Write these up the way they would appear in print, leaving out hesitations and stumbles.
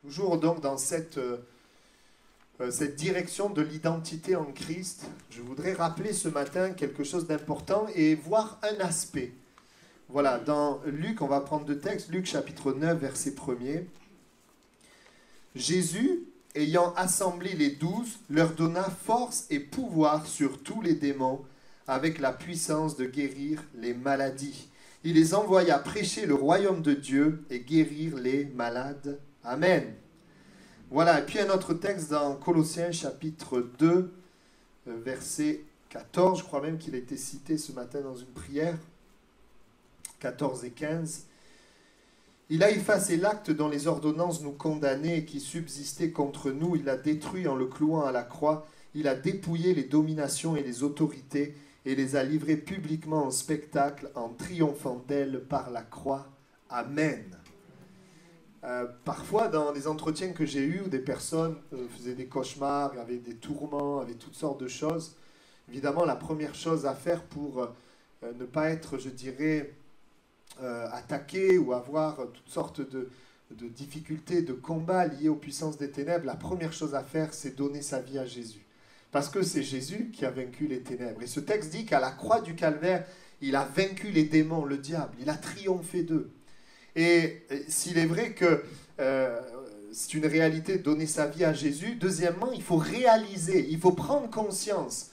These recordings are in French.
Toujours donc dans cette direction de l'identité en Christ, je voudrais rappeler ce matin quelque chose d'important et voir un aspect. Voilà, dans Luc, on va prendre deux textes, Luc chapitre 9, verset 1er. Jésus, ayant assemblé les 12, leur donna force et pouvoir sur tous les démons, avec la puissance de guérir les maladies. Il les envoya prêcher le royaume de Dieu et guérir les malades. Amen. Voilà, et puis un autre texte dans Colossiens chapitre 2, verset 14, je crois même qu'il a été cité ce matin dans une prière, 14 et 15. Il a effacé l'acte dont les ordonnances nous condamnaient et qui subsistait contre nous, il l'a détruit en le clouant à la croix, il a dépouillé les dominations et les autorités et les a livrées publiquement en spectacle en triomphant d'elles par la croix. Amen. Parfois, dans les entretiens que j'ai eus, où des personnes faisaient des cauchemars, avaient des tourments, avaient toutes sortes de choses, évidemment, la première chose à faire pour ne pas être, je dirais, attaqué ou avoir toutes sortes de difficultés, de combats liés aux puissances des ténèbres, la première chose à faire, c'est donner sa vie à Jésus. Parce que c'est Jésus qui a vaincu les ténèbres. Et ce texte dit qu'à la croix du Calvaire, il a vaincu les démons, le diable, il a triomphé d'eux. Et s'il est vrai que c'est une réalité de donner sa vie à Jésus, deuxièmement, il faut réaliser, il faut prendre conscience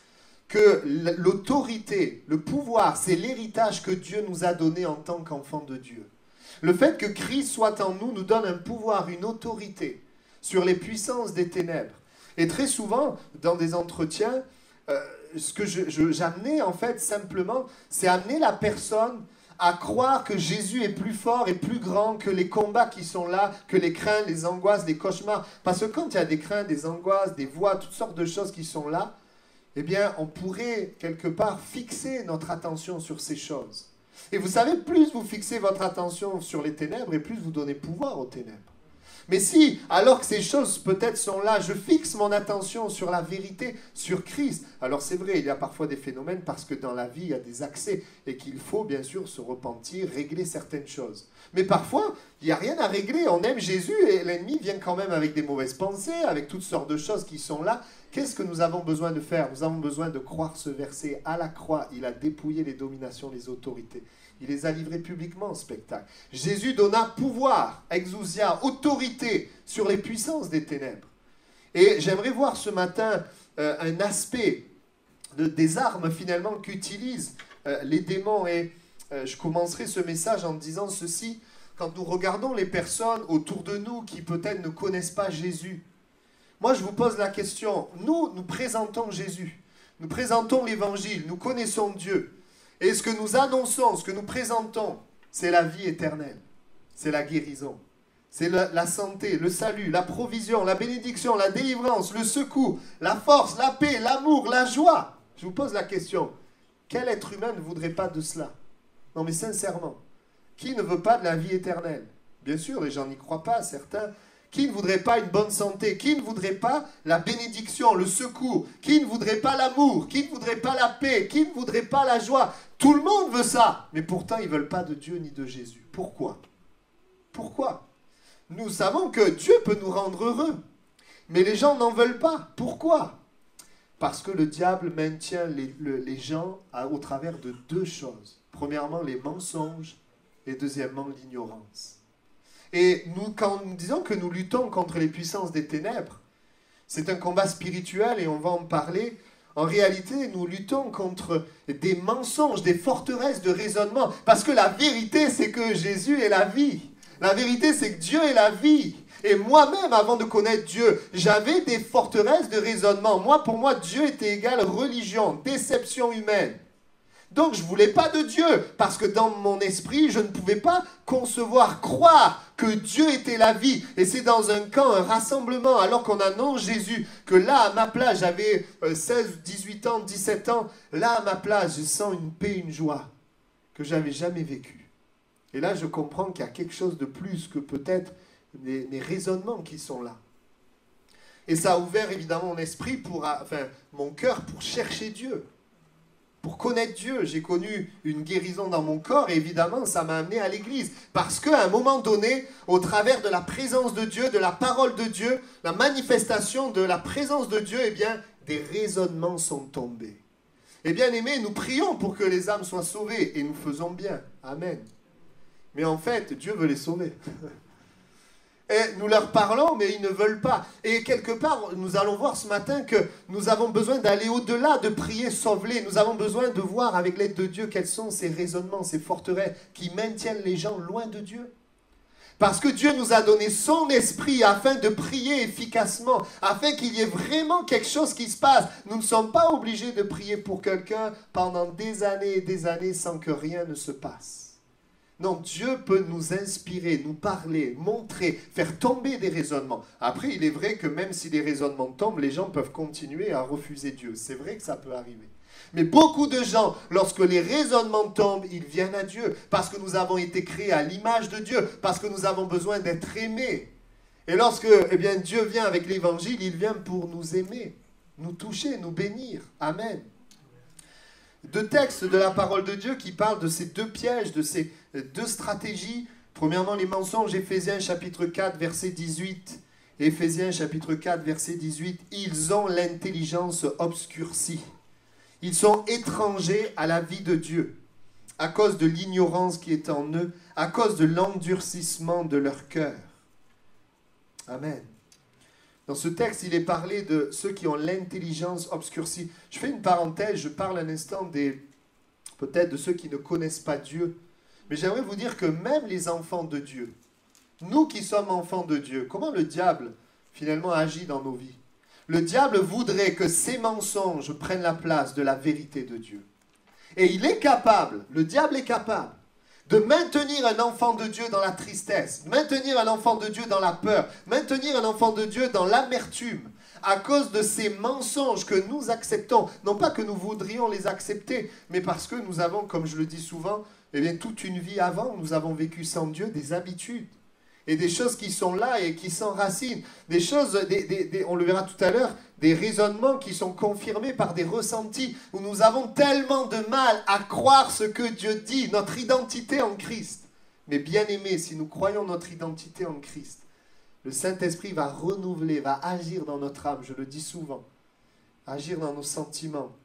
que l'autorité, le pouvoir, c'est l'héritage que Dieu nous a donné en tant qu'enfants de Dieu. Le fait que Christ soit en nous nous donne un pouvoir, une autorité sur les puissances des ténèbres. Et très souvent, dans des entretiens, ce que j'amenais en fait simplement, c'est amener la personne à croire que Jésus est plus fort et plus grand que les combats qui sont là, que les craintes, les angoisses, les cauchemars. Parce que quand il y a des craintes, des angoisses, des voix, toutes sortes de choses qui sont là, eh bien, on pourrait quelque part fixer notre attention sur ces choses. Et vous savez, plus vous fixez votre attention sur les ténèbres, et plus vous donnez pouvoir aux ténèbres. Mais si, alors que ces choses peut-être sont là, je fixe mon attention sur la vérité, sur Christ. Alors c'est vrai, il y a parfois des phénomènes parce que dans la vie, il y a des accès et qu'il faut bien sûr se repentir, régler certaines choses. Mais parfois, il n'y a rien à régler. On aime Jésus et l'ennemi vient quand même avec des mauvaises pensées, avec toutes sortes de choses qui sont là. Qu'est-ce que nous avons besoin de faire? Nous avons besoin de croire ce verset. À la croix, il a dépouillé les dominations, les autorités. Il les a livrés publiquement en spectacle. Jésus donna pouvoir, exousia, autorité sur les puissances des ténèbres. Et j'aimerais voir ce matin un aspect des armes finalement qu'utilisent les démons. Et je commencerai ce message en disant ceci. Quand nous regardons les personnes autour de nous qui peut-être ne connaissent pas Jésus, moi je vous pose la question, nous présentons Jésus, nous présentons l'Évangile, nous connaissons Dieu. Et ce que nous annonçons, ce que nous présentons, c'est la vie éternelle, c'est la guérison, c'est la santé, le salut, la provision, la bénédiction, la délivrance, le secours, la force, la paix, l'amour, la joie. Je vous pose la question, quel être humain ne voudrait pas de cela? Non mais sincèrement, qui ne veut pas de la vie éternelle? Bien sûr, les gens n'y croient pas, certains. Qui ne voudrait pas une bonne santé? Qui ne voudrait pas la bénédiction, le secours? Qui ne voudrait pas l'amour? Qui ne voudrait pas la paix? Qui ne voudrait pas la joie? Tout le monde veut ça, mais pourtant ils ne veulent pas de Dieu ni de Jésus. Pourquoi? Pourquoi? Nous savons que Dieu peut nous rendre heureux, mais les gens n'en veulent pas. Pourquoi? Parce que le diable maintient les gens au travers de deux choses. Premièrement, les mensonges et deuxièmement, l'ignorance. Et quand nous disons que nous luttons contre les puissances des ténèbres, c'est un combat spirituel et on va en parler. En réalité, nous luttons contre des mensonges, des forteresses de raisonnement. Parce que la vérité, c'est que Jésus est la vie. La vérité, c'est que Dieu est la vie. Et moi-même, avant de connaître Dieu, j'avais des forteresses de raisonnement. Pour moi, Dieu était égal religion, déception humaine. Donc je ne voulais pas de Dieu, parce que dans mon esprit, je ne pouvais pas concevoir, croire que Dieu était la vie. Et c'est dans un camp, un rassemblement, alors qu'on annonce Jésus, que là, à ma place, j'avais 16, 18 ans, 17 ans, là, à ma place, je sens une paix, une joie que je n'avais jamais vécue. Et là, je comprends qu'il y a quelque chose de plus que peut-être mes raisonnements qui sont là. Et ça a ouvert évidemment mon esprit, mon cœur pour chercher Dieu. pour connaître Dieu. J'ai connu une guérison dans mon corps et évidemment, ça m'a amené à l'église. Parce qu'à un moment donné, au travers de la présence de Dieu, de la parole de Dieu, la manifestation de la présence de Dieu, eh bien, des raisonnements sont tombés. Et bien aimés, nous prions pour que les âmes soient sauvées et nous faisons bien. Amen. Mais en fait, Dieu veut les sauver. Et nous leur parlons, mais ils ne veulent pas. Et quelque part, nous allons voir ce matin que nous avons besoin d'aller au-delà, de prier, sauve-les. Nous avons besoin de voir avec l'aide de Dieu quels sont ces raisonnements, ces forteresses qui maintiennent les gens loin de Dieu. Parce que Dieu nous a donné son esprit afin de prier efficacement, afin qu'il y ait vraiment quelque chose qui se passe. Nous ne sommes pas obligés de prier pour quelqu'un pendant des années et des années sans que rien ne se passe. Non, Dieu peut nous inspirer, nous parler, montrer, faire tomber des raisonnements. Après, il est vrai que même si les raisonnements tombent, les gens peuvent continuer à refuser Dieu. C'est vrai que ça peut arriver. Mais beaucoup de gens, lorsque les raisonnements tombent, ils viennent à Dieu. Parce que nous avons été créés à l'image de Dieu. Parce que nous avons besoin d'être aimés. Et lorsque Dieu vient avec l'évangile, il vient pour nous aimer, nous toucher, nous bénir. Amen. Deux textes de la parole de Dieu qui parlent de ces deux pièges, de ces deux stratégies. Premièrement, les mensonges, Éphésiens chapitre 4, verset 18. Éphésiens chapitre 4, verset 18. Ils ont l'intelligence obscurcie. Ils sont étrangers à la vie de Dieu, à cause de l'ignorance qui est en eux, à cause de l'endurcissement de leur cœur. Amen. Dans ce texte, il est parlé de ceux qui ont l'intelligence obscurcie. Je fais une parenthèse, je parle un instant peut-être de ceux qui ne connaissent pas Dieu. Mais j'aimerais vous dire que même les enfants de Dieu, nous qui sommes enfants de Dieu, comment le diable finalement agit dans nos vies? Le diable voudrait que ces mensonges prennent la place de la vérité de Dieu. Et il est capable, le diable est capable, de maintenir un enfant de Dieu dans la tristesse, maintenir un enfant de Dieu dans la peur, maintenir un enfant de Dieu dans l'amertume, à cause de ces mensonges que nous acceptons. Non pas que nous voudrions les accepter, mais parce que nous avons, comme je le dis souvent, toute une vie avant, nous avons vécu sans Dieu des habitudes. Et des choses qui sont là et qui s'enracinent. Des choses, on le verra tout à l'heure, des raisonnements qui sont confirmés par des ressentis, où nous avons tellement de mal à croire ce que Dieu dit, notre identité en Christ. Mais bien aimé, si nous croyons notre identité en Christ, le Saint-Esprit va renouveler, va agir dans notre âme, je le dis souvent, agir dans nos sentiments.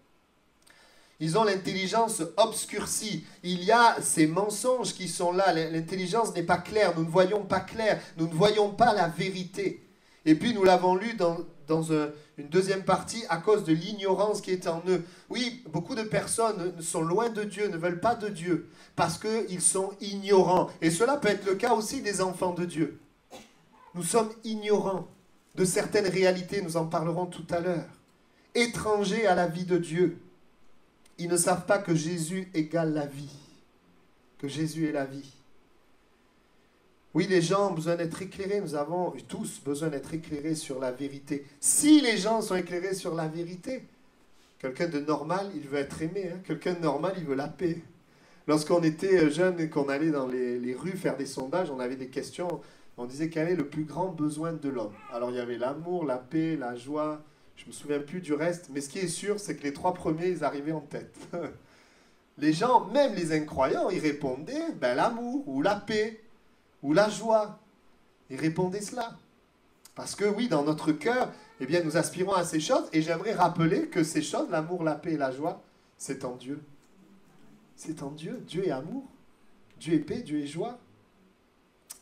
Ils ont l'intelligence obscurcie. Il y a ces mensonges qui sont là. L'intelligence n'est pas claire. Nous ne voyons pas clair. Nous ne voyons pas la vérité. Et puis nous l'avons lu dans une deuxième partie à cause de l'ignorance qui est en eux. Oui, beaucoup de personnes sont loin de Dieu, ne veulent pas de Dieu, parce qu'ils sont ignorants. Et cela peut être le cas aussi des enfants de Dieu. Nous sommes ignorants de certaines réalités. Nous en parlerons tout à l'heure. Étrangers à la vie de Dieu. Ils ne savent pas que Jésus égale la vie, que Jésus est la vie. Oui, les gens ont besoin d'être éclairés, nous avons tous besoin d'être éclairés sur la vérité. Si les gens sont éclairés sur la vérité, quelqu'un de normal, il veut être aimé, hein? Quelqu'un de normal, il veut la paix. Lorsqu'on était jeune et qu'on allait dans les rues faire des sondages, on avait des questions, on disait quel est le plus grand besoin de l'homme. Alors il y avait l'amour, la paix, la joie. Je ne me souviens plus du reste, mais ce qui est sûr, c'est que les trois premiers, ils arrivaient en tête. Les gens, même les incroyants, ils répondaient l'amour, ou la paix, ou la joie. Ils répondaient cela. Parce que oui, dans notre cœur, nous aspirons à ces choses, et j'aimerais rappeler que ces choses, l'amour, la paix et la joie, c'est en Dieu. C'est en Dieu. Dieu est amour, Dieu est paix, Dieu est joie.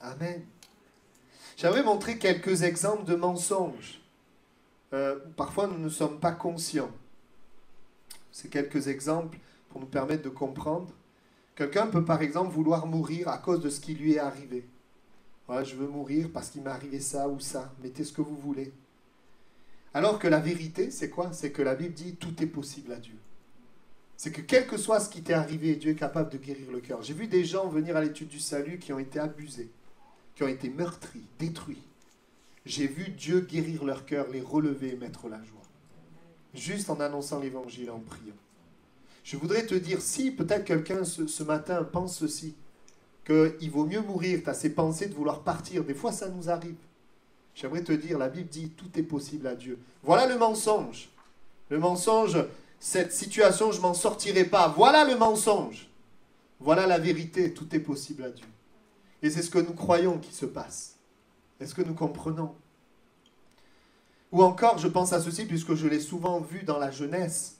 Amen. J'aimerais montrer quelques exemples de mensonges. Parfois, nous ne sommes pas conscients. C'est quelques exemples pour nous permettre de comprendre. Quelqu'un peut, par exemple, vouloir mourir à cause de ce qui lui est arrivé. Voilà, je veux mourir parce qu'il m'est arrivé ça ou ça. Mettez ce que vous voulez. Alors que la vérité, c'est quoi? C'est que la Bible dit tout est possible à Dieu. C'est que quel que soit ce qui t'est arrivé, Dieu est capable de guérir le cœur. J'ai vu des gens venir à l'étude du salut qui ont été abusés, qui ont été meurtris, détruits. J'ai vu Dieu guérir leur cœur, les relever et mettre la joie. Juste en annonçant l'évangile, en priant. Je voudrais te dire, si peut-être quelqu'un ce matin pense ceci, qu'il vaut mieux mourir, tu as ces pensées de vouloir partir, des fois ça nous arrive. J'aimerais te dire, la Bible dit, tout est possible à Dieu. Voilà le mensonge. Le mensonge Cette situation, je ne m'en sortirai pas. Voilà le mensonge. Voilà la vérité. Tout est possible à Dieu. Et c'est ce que nous croyons qui se passe. Est-ce que nous comprenons? Ou encore, je pense à ceci, puisque je l'ai souvent vu dans la jeunesse,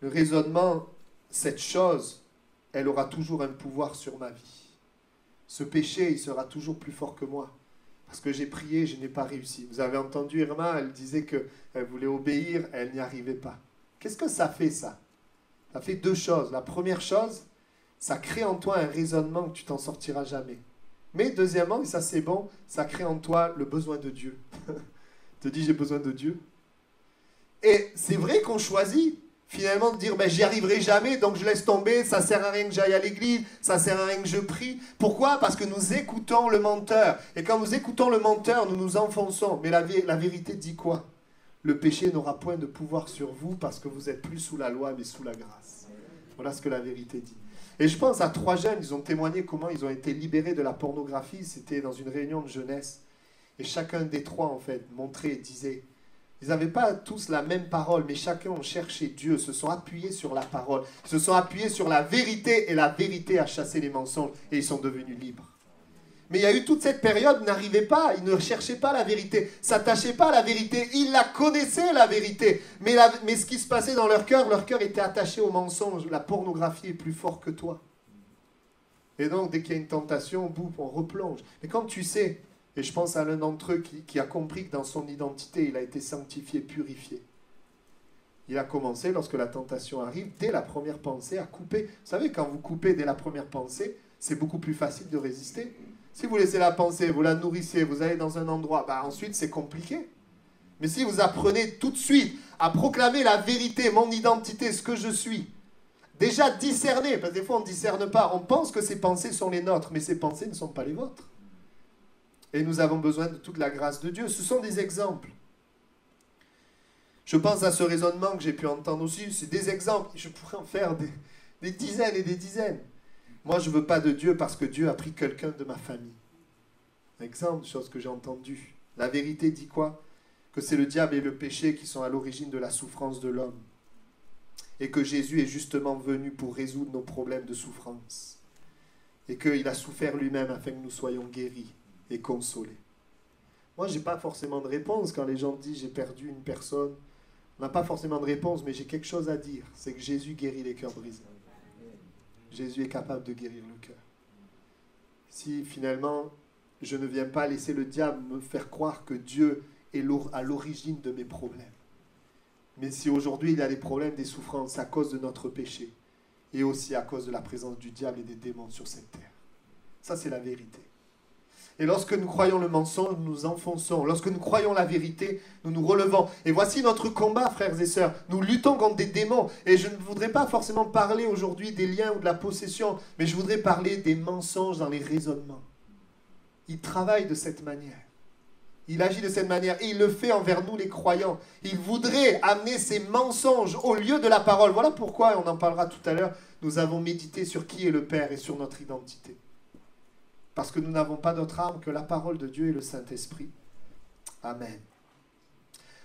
le raisonnement, cette chose, elle aura toujours un pouvoir sur ma vie. Ce péché, il sera toujours plus fort que moi. Parce que j'ai prié, je n'ai pas réussi. Vous avez entendu Irma, elle disait qu'elle voulait obéir, elle n'y arrivait pas. Qu'est-ce que ça fait, ça? Ça fait deux choses. La première chose, ça crée en toi un raisonnement que tu t'en sortiras jamais. Mais deuxièmement, et ça c'est bon, ça crée en toi le besoin de Dieu. Tu te dis, j'ai besoin de Dieu. Et c'est vrai qu'on choisit finalement de dire, ben, j'y arriverai jamais, donc je laisse tomber, ça sert à rien que j'aille à l'église, ça sert à rien que je prie. Pourquoi? Parce que nous écoutons le menteur. Et quand nous écoutons le menteur, nous nous enfonçons. Mais la vérité dit quoi? Le péché n'aura point de pouvoir sur vous parce que vous êtes plus sous la loi, mais sous la grâce. Voilà ce que la vérité dit. Et je pense à 3 jeunes, ils ont témoigné comment ils ont été libérés de la pornographie. C'était dans une réunion de jeunesse. Et chacun des 3, en fait, montrait et disait, ils n'avaient pas tous la même parole, mais chacun ont cherché Dieu, se sont appuyés sur la parole, se sont appuyés sur la vérité, et la vérité a chassé les mensonges, et ils sont devenus libres. Mais il y a eu toute cette période, ils n'arrivaient pas, ils ne cherchaient pas la vérité, s'attachaient pas à la vérité, ils la connaissaient la vérité, mais ce qui se passait dans leur cœur était attaché au mensonge. La pornographie est plus forte que toi. Et donc, dès qu'il y a une tentation, boum, on replonge. Mais quand tu sais, et je pense à l'un d'entre eux qui a compris que dans son identité, il a été sanctifié, purifié. Il a commencé, lorsque la tentation arrive, dès la première pensée, à couper. Vous savez, quand vous coupez dès la première pensée, c'est beaucoup plus facile de résister. Si vous laissez la pensée, vous la nourrissez, vous allez dans un endroit, ensuite c'est compliqué. Mais si vous apprenez tout de suite à proclamer la vérité, mon identité, ce que je suis, déjà discerner, parce que des fois on ne discerne pas, on pense que ces pensées sont les nôtres, mais ces pensées ne sont pas les vôtres. Et nous avons besoin de toute la grâce de Dieu. Ce sont des exemples. Je pense à ce raisonnement que j'ai pu entendre aussi. C'est des exemples. Je pourrais en faire des dizaines et des dizaines. Moi, je ne veux pas de Dieu parce que Dieu a pris quelqu'un de ma famille. Exemple de choses que j'ai entendues. La vérité dit quoi? Que c'est le diable et le péché qui sont à l'origine de la souffrance de l'homme. Et que Jésus est justement venu pour résoudre nos problèmes de souffrance. Et qu'il a souffert lui-même afin que nous soyons guéris et consolés. Moi, je n'ai pas forcément de réponse quand les gens disent j'ai perdu une personne. On n'a pas forcément de réponse, mais j'ai quelque chose à dire. C'est que Jésus guérit les cœurs brisés. Jésus est capable de guérir le cœur. Si finalement, je ne viens pas laisser le diable me faire croire que Dieu est à l'origine de mes problèmes. Mais si aujourd'hui il y a des problèmes, des souffrances à cause de notre péché, et aussi à cause de la présence du diable et des démons sur cette terre. Ça, c'est la vérité. Et lorsque nous croyons le mensonge, nous nous enfonçons. Lorsque nous croyons la vérité, nous nous relevons. Et voici notre combat, frères et sœurs. Nous luttons contre des démons. Et je ne voudrais pas forcément parler aujourd'hui des liens ou de la possession, mais je voudrais parler des mensonges dans les raisonnements. Il travaille de cette manière. Il agit de cette manière. Et il le fait envers nous, les croyants. Il voudrait amener ces mensonges au lieu de la parole. Voilà pourquoi, et on en parlera tout à l'heure, nous avons médité sur qui est le Père et sur notre identité. Parce que nous n'avons pas d'autre arme que la parole de Dieu et le Saint-Esprit. Amen.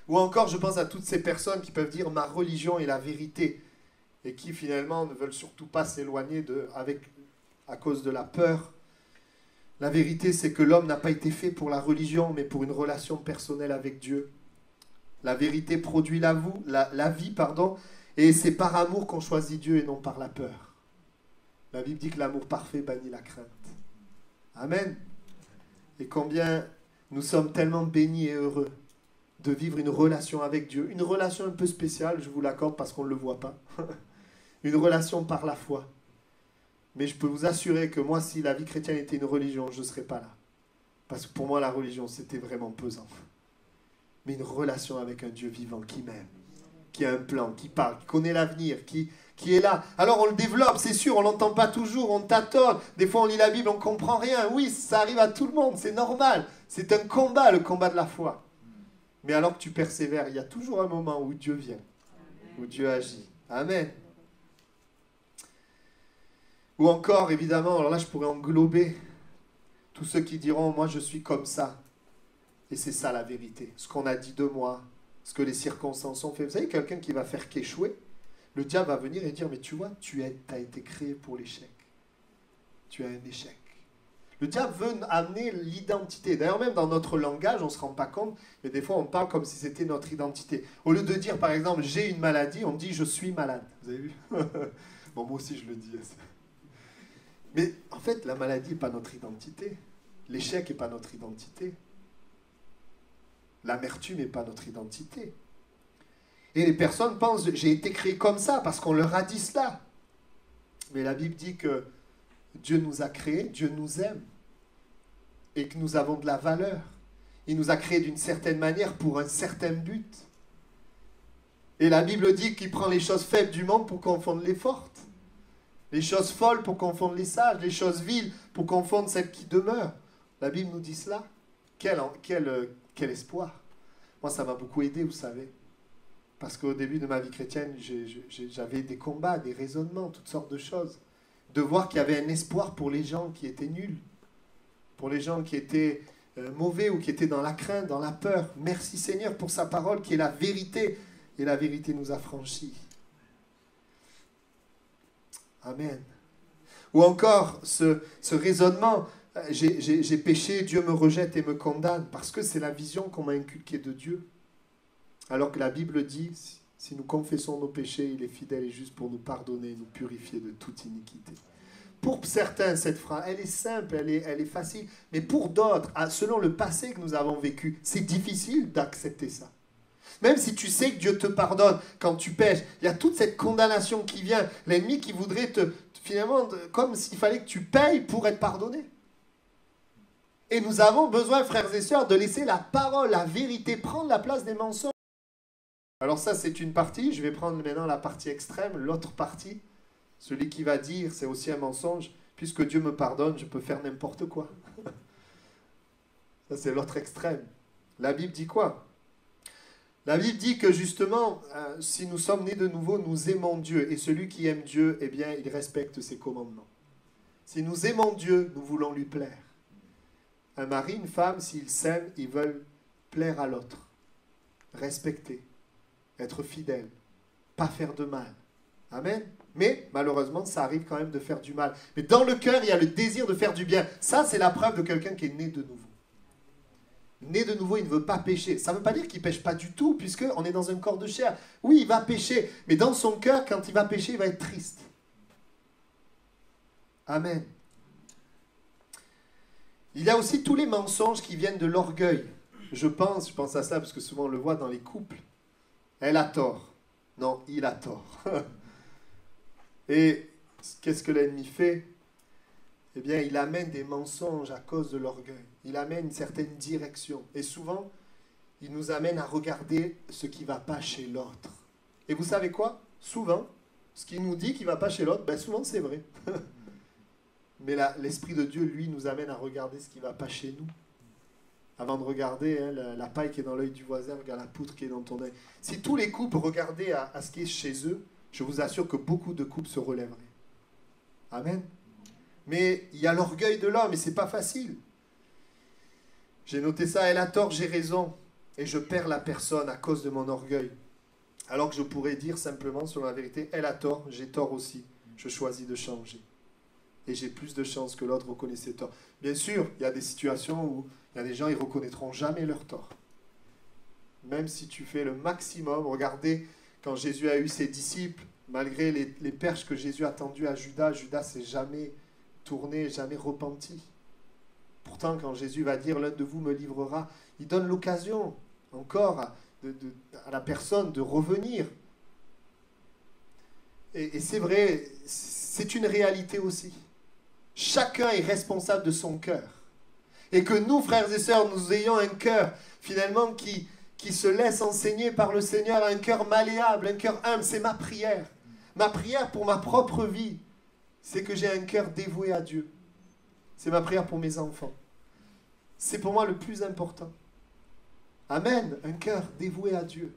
Ou encore, je pense à toutes ces personnes qui peuvent dire « ma religion est la vérité » et qui finalement ne veulent surtout pas s'éloigner à cause de la peur. La vérité, c'est que l'homme n'a pas été fait pour la religion, mais pour une relation personnelle avec Dieu. La vérité produit la vie, et c'est par amour qu'on choisit Dieu et non par la peur. La Bible dit que l'amour parfait bannit la crainte. Amen. Et combien nous sommes tellement bénis et heureux de vivre une relation avec Dieu. Une relation un peu spéciale, je vous l'accorde parce qu'on ne le voit pas. Une relation par la foi. Mais je peux vous assurer que moi, si la vie chrétienne était une religion, je ne serais pas là. Parce que pour moi, la religion, c'était vraiment pesant. Mais une relation avec un Dieu vivant qui m'aime, qui a un plan, qui parle, qui connaît l'avenir, qui est là. Alors on le développe, c'est sûr, on ne l'entend pas toujours, on tâtonne. Des fois on lit la Bible, on ne comprend rien. Oui, ça arrive à tout le monde, c'est normal. C'est un combat, le combat de la foi. Mais alors que tu persévères, il y a toujours un moment où Dieu vient, où Dieu agit. Amen. Ou encore, évidemment, alors là je pourrais englober tous ceux qui diront, moi je suis comme ça. Et c'est ça la vérité. Ce qu'on a dit de moi, ce que les circonstances ont fait. Vous savez, quelqu'un qui va faire qu'échouer, le diable va venir et dire, mais tu vois, as été créé pour l'échec. Tu as un échec. Le diable veut amener l'identité. D'ailleurs, même dans notre langage, on ne se rend pas compte, mais des fois, on parle comme si c'était notre identité. Au lieu de dire, par exemple, j'ai une maladie, on dit, je suis malade. Vous avez vu? Bon, moi aussi, je le dis. Mais en fait, la maladie n'est pas notre identité. L'échec n'est pas notre identité. L'amertume n'est pas notre identité. Et les personnes pensent, j'ai été créé comme ça, parce qu'on leur a dit cela. Mais la Bible dit que Dieu nous a créés, Dieu nous aime, et que nous avons de la valeur. Il nous a créés d'une certaine manière pour un certain but. Et la Bible dit qu'il prend les choses faibles du monde pour confondre les fortes. Les choses folles pour confondre les sages, les choses viles pour confondre celles qui demeurent. La Bible nous dit cela. Quel espoir. Moi, ça m'a beaucoup aidé, vous savez. Parce qu'au début de ma vie chrétienne, j'avais des combats, des raisonnements, toutes sortes de choses. De voir qu'il y avait un espoir pour les gens qui étaient nuls, pour les gens qui étaient mauvais ou qui étaient dans la crainte, dans la peur. Merci Seigneur pour sa parole qui est la vérité. Et la vérité nous a franchis. Amen. Ou encore ce raisonnement, j'ai péché, Dieu me rejette et me condamne, parce que c'est la vision qu'on m'a inculquée de Dieu. Alors que la Bible dit, si nous confessons nos péchés, il est fidèle et juste pour nous pardonner et nous purifier de toute iniquité. Pour certains, cette phrase, elle est simple, elle est facile, mais pour d'autres, selon le passé que nous avons vécu, c'est difficile d'accepter ça. Même si tu sais que Dieu te pardonne quand tu pêches, il y a toute cette condamnation qui vient, l'ennemi qui voudrait finalement, comme s'il fallait que tu payes pour être pardonné. Et nous avons besoin, frères et sœurs, de laisser la parole, la vérité prendre la place des mensonges. Alors ça, c'est une partie. Je vais prendre maintenant la partie extrême, l'autre partie. Celui qui va dire, c'est aussi un mensonge. Puisque Dieu me pardonne, je peux faire n'importe quoi. Ça, c'est l'autre extrême. La Bible dit quoi? La Bible dit que justement, si nous sommes nés de nouveau, nous aimons Dieu. Et celui qui aime Dieu, eh bien, il respecte ses commandements. Si nous aimons Dieu, nous voulons lui plaire. Un mari, une femme, s'ils s'aiment, ils veulent plaire à l'autre. Respecter. Être fidèle, pas faire de mal. Amen. Mais malheureusement, ça arrive quand même de faire du mal. Mais dans le cœur, il y a le désir de faire du bien. Ça, c'est la preuve de quelqu'un qui est né de nouveau. Né de nouveau, il ne veut pas pécher. Ça ne veut pas dire qu'il ne pêche pas du tout, puisqu'on est dans un corps de chair. Oui, il va pécher, mais dans son cœur, quand il va pécher, il va être triste. Amen. Il y a aussi tous les mensonges qui viennent de l'orgueil. Je pense à ça, parce que souvent on le voit dans les couples. Elle a tort. Non, il a tort. Et qu'est-ce que l'ennemi fait? Eh bien, il amène des mensonges à cause de l'orgueil. Il amène une certaine direction. Et souvent, il nous amène à regarder ce qui ne va pas chez l'autre. Et vous savez quoi? Souvent, ce qu'il nous dit qui ne va pas chez l'autre, ben souvent c'est vrai. Mais l'Esprit de Dieu, lui, nous amène à regarder ce qui ne va pas chez nous. Avant de regarder la paille qui est dans l'œil du voisin, regarde la poutre qui est dans ton œil. Si tous les couples regardaient à ce qui est chez eux, je vous assure que beaucoup de couples se relèveraient. Amen. Mais il y a l'orgueil de l'homme et ce n'est pas facile. J'ai noté ça, elle a tort, j'ai raison. Et je perds la personne à cause de mon orgueil. Alors que je pourrais dire simplement, selon la vérité, elle a tort, j'ai tort aussi. Je choisis de changer. Et j'ai plus de chances que l'autre reconnaisse ses torts. Bien sûr, il y a des situations où il y a des gens, ils ne reconnaîtront jamais leur tort. Même si tu fais le maximum. Regardez, quand Jésus a eu ses disciples, malgré les perches que Jésus a tendues à Judas, Judas s'est jamais tourné, jamais repenti. Pourtant, quand Jésus va dire « l'un de vous me livrera », il donne l'occasion encore à la personne de revenir. Et c'est vrai, c'est une réalité aussi. Chacun est responsable de son cœur. Et que nous, frères et sœurs, nous ayons un cœur, finalement, qui se laisse enseigner par le Seigneur, un cœur malléable, un cœur humble. C'est ma prière. Ma prière pour ma propre vie, c'est que j'ai un cœur dévoué à Dieu. C'est ma prière pour mes enfants. C'est pour moi le plus important. Amen. Un cœur dévoué à Dieu.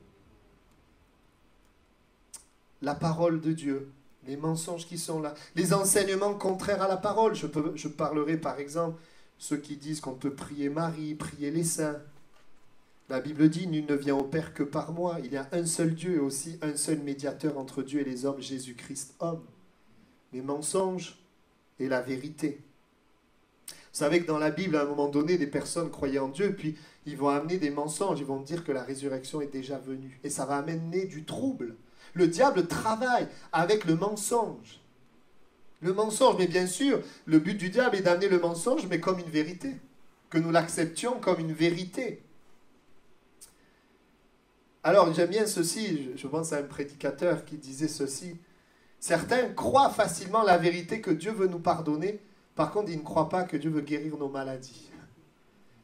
La parole de Dieu, les mensonges qui sont là, les enseignements contraires à la parole. Je parlerai par exemple ceux qui disent qu'on peut prier Marie, prier les saints. La Bible dit, nul ne vient au Père que par moi. Il y a un seul Dieu et aussi un seul médiateur entre Dieu et les hommes, Jésus-Christ, homme. Les mensonges et la vérité. Vous savez que dans la Bible, à un moment donné, des personnes croyaient en Dieu, puis ils vont amener des mensonges, ils vont dire que la résurrection est déjà venue. Et ça va amener du trouble. Le diable travaille avec le mensonge. Le mensonge, mais bien sûr, le but du diable est d'amener le mensonge, mais comme une vérité. Que nous l'acceptions comme une vérité. Alors, j'aime bien ceci, je pense à un prédicateur qui disait ceci. Certains croient facilement la vérité que Dieu veut nous pardonner, par contre, ils ne croient pas que Dieu veut guérir nos maladies.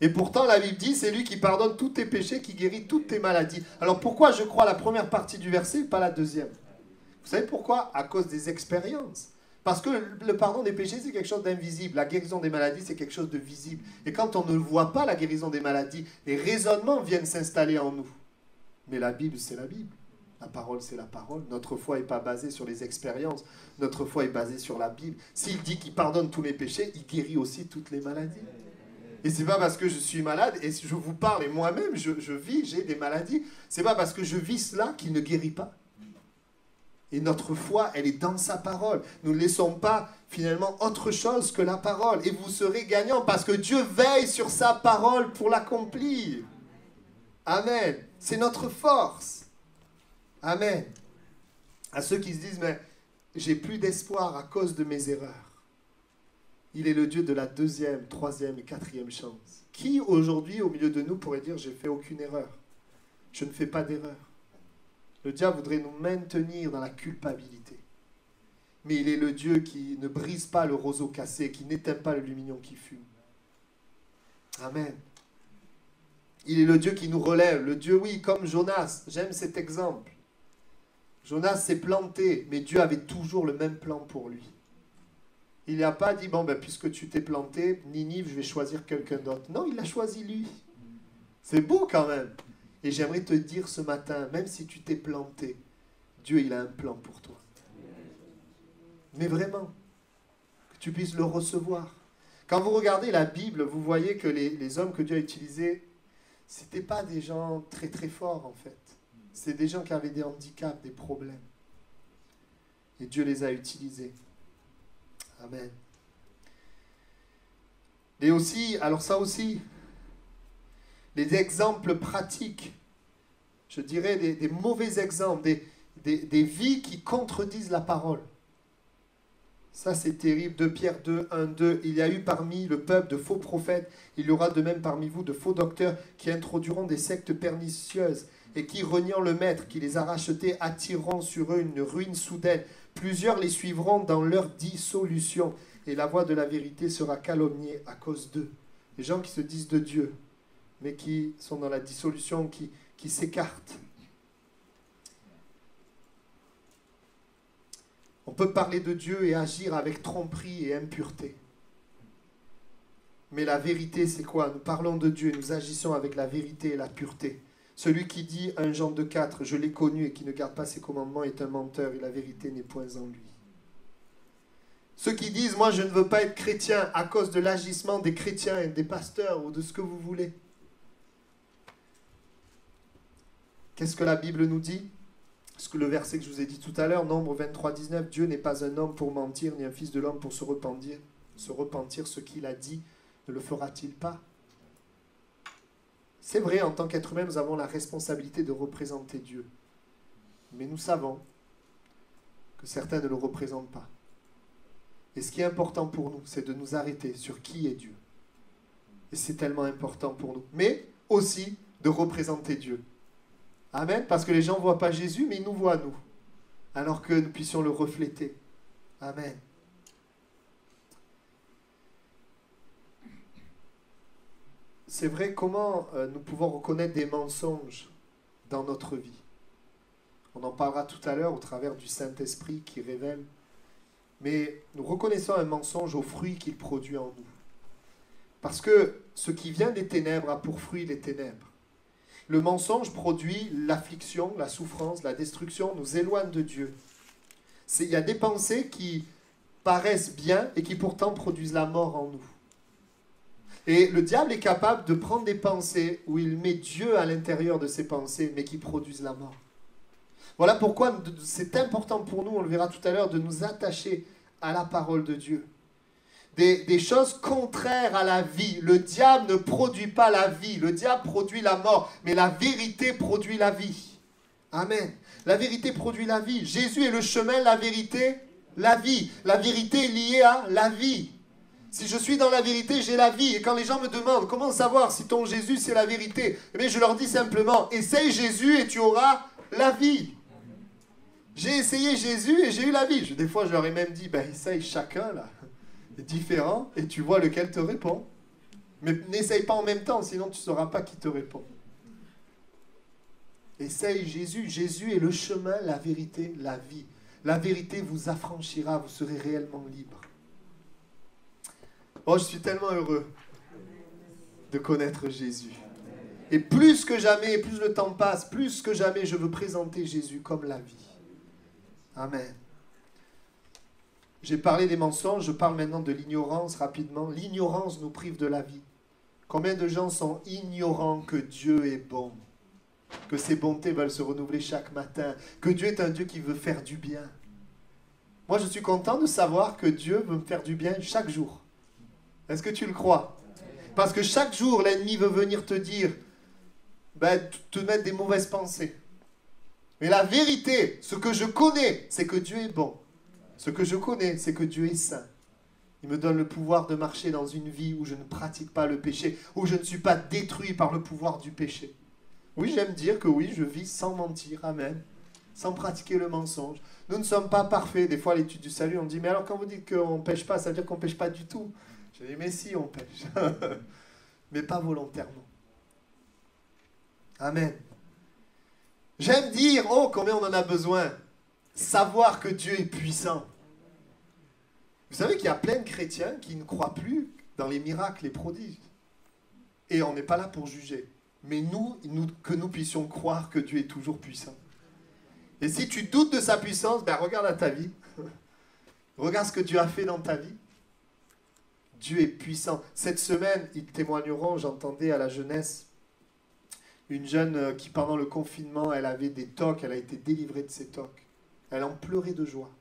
Et pourtant, la Bible dit, c'est lui qui pardonne tous tes péchés, qui guérit toutes tes maladies. Alors pourquoi je crois la première partie du verset, pas la deuxième? Vous savez pourquoi? À cause des expériences. Parce que le pardon des péchés, c'est quelque chose d'invisible. La guérison des maladies, c'est quelque chose de visible. Et quand on ne voit pas la guérison des maladies, les raisonnements viennent s'installer en nous. Mais la Bible, c'est la Bible. La parole, c'est la parole. Notre foi n'est pas basée sur les expériences. Notre foi est basée sur la Bible. S'il dit qu'il pardonne tous les péchés, il guérit aussi toutes les maladies. Et c'est pas parce que je suis malade, et je vous parle, et moi-même, je vis, j'ai des maladies. C'est pas parce que je vis cela qu'il ne guérit pas. Et notre foi, elle est dans sa parole. Nous ne laissons pas, finalement, autre chose que la parole. Et vous serez gagnants parce que Dieu veille sur sa parole pour l'accomplir. Amen. C'est notre force. Amen. À ceux qui se disent, mais j'ai plus d'espoir à cause de mes erreurs. Il est le Dieu de la deuxième, troisième et quatrième chance. Qui aujourd'hui, au milieu de nous, pourrait dire, j'ai fait aucune erreur? Je ne fais pas d'erreur. Le diable voudrait nous maintenir dans la culpabilité. Mais il est le Dieu qui ne brise pas le roseau cassé, qui n'éteint pas le lumignon qui fume. Amen. Il est le Dieu qui nous relève. Le Dieu, oui, comme Jonas. J'aime cet exemple. Jonas s'est planté, mais Dieu avait toujours le même plan pour lui. Il n'a pas dit, bon, ben, puisque tu t'es planté, Ninive, je vais choisir quelqu'un d'autre. Non, il l'a choisi lui. C'est beau quand même. Et j'aimerais te dire ce matin, même si tu t'es planté, Dieu, il a un plan pour toi. Mais vraiment, que tu puisses le recevoir. Quand vous regardez la Bible, vous voyez que les hommes que Dieu a utilisés, ce n'étaient pas des gens très très forts en fait. C'est des gens qui avaient des handicaps, des problèmes. Et Dieu les a utilisés. Amen. Et aussi, alors ça aussi, les exemples pratiques, je dirais des mauvais exemples, des vies qui contredisent la parole. Ça c'est terrible. 2 Pierre 2, 1, 2. Il y a eu parmi le peuple de faux prophètes, il y aura de même parmi vous de faux docteurs qui introduiront des sectes pernicieuses et qui, reniant le maître qui les a rachetés, attireront sur eux une ruine soudaine. Plusieurs les suivront dans leur dissolution et la voix de la vérité sera calomniée à cause d'eux. Les gens qui se disent de Dieu, mais qui sont dans la dissolution, qui s'écartent. On peut parler de Dieu et agir avec tromperie et impureté. Mais la vérité, c'est quoi? Nous parlons de Dieu et nous agissons avec la vérité et la pureté. Celui qui dit, 1 Jean 2,4, je l'ai connu et qui ne garde pas ses commandements est un menteur et la vérité n'est point en lui. Ceux qui disent, moi je ne veux pas être chrétien à cause de l'agissement des chrétiens et des pasteurs ou de ce que vous voulez. Qu'est-ce que la Bible nous dit? Ce que le verset que je vous ai dit tout à l'heure, Nombre 23, 19, Dieu n'est pas un homme pour mentir, ni un fils de l'homme pour se repentir. Ce qu'il a dit, ne le fera-t-il pas? C'est vrai, en tant qu'être humain, nous avons la responsabilité de représenter Dieu. Mais nous savons que certains ne le représentent pas. Et ce qui est important pour nous, c'est de nous arrêter sur qui est Dieu. Et c'est tellement important pour nous. Mais aussi de représenter Dieu. Amen. Parce que les gens ne voient pas Jésus, mais ils nous voient nous. Alors que nous puissions le refléter. Amen. C'est vrai, comment nous pouvons reconnaître des mensonges dans notre vie? On en parlera tout à l'heure au travers du Saint-Esprit qui révèle. Mais nous reconnaissons un mensonge au fruit qu'il produit en nous. Parce que ce qui vient des ténèbres a pour fruit les ténèbres. Le mensonge produit l'affliction, la souffrance, la destruction, nous éloigne de Dieu. Il y a des pensées qui paraissent bien et qui pourtant produisent la mort en nous. Et le diable est capable de prendre des pensées où il met Dieu à l'intérieur de ces pensées, mais qui produisent la mort. Voilà pourquoi c'est important pour nous, on le verra tout à l'heure, de nous attacher à la parole de Dieu. Des choses contraires à la vie. Le diable ne produit pas la vie, le diable produit la mort, mais la vérité produit la vie. Amen. La vérité produit la vie. Jésus est le chemin, la vérité, la vie. La vérité est liée à la vie. Si je suis dans la vérité, j'ai la vie. Et quand les gens me demandent comment savoir si ton Jésus c'est la vérité, eh bien, je leur dis simplement, essaye Jésus et tu auras la vie. J'ai essayé Jésus et j'ai eu la vie. Des fois, je leur ai même dit, ben, essaye chacun là. Différent et tu vois lequel te répond. Mais n'essaye pas en même temps, sinon tu ne sauras pas qui te répond. Essaye Jésus. Jésus est le chemin, la vérité, la vie. La vérité vous affranchira, vous serez réellement libre. Oh, je suis tellement heureux de connaître Jésus. Et plus que jamais, plus le temps passe, plus que jamais, je veux présenter Jésus comme la vie. Amen. J'ai parlé des mensonges, je parle maintenant de l'ignorance rapidement. L'ignorance nous prive de la vie. Combien de gens sont ignorants que Dieu est bon, que ses bontés veulent se renouveler chaque matin, que Dieu est un Dieu qui veut faire du bien. Moi, je suis content de savoir que Dieu veut me faire du bien chaque jour. Est-ce que tu le crois? Parce que chaque jour, l'ennemi veut venir te dire, te mettre des mauvaises pensées. Mais la vérité, ce que je connais, c'est que Dieu est bon. Ce que je connais, c'est que Dieu est saint. Il me donne le pouvoir de marcher dans une vie où je ne pratique pas le péché, où je ne suis pas détruit par le pouvoir du péché. Oui, j'aime dire que oui, je vis sans mentir, amen, sans pratiquer le mensonge. Nous ne sommes pas parfaits. Des fois, à l'étude du salut, on dit, mais alors quand vous dites qu'on ne pêche pas, ça veut dire qu'on ne pêche pas du tout. Je dis, mais si, on pêche. Mais pas volontairement. Amen. J'aime dire, oh, combien on en a besoin. Savoir que Dieu est puissant. Vous savez qu'il y a plein de chrétiens qui ne croient plus dans les miracles, les prodiges. Et on n'est pas là pour juger. Mais que nous puissions croire que Dieu est toujours puissant. Et si tu doutes de sa puissance, regarde à ta vie. Regarde ce que Dieu a fait dans ta vie. Dieu est puissant. Cette semaine, ils témoigneront, j'entendais à la jeunesse, une jeune qui pendant le confinement, elle avait des tocs, elle a été délivrée de ses tocs. Elle en pleurait de joie.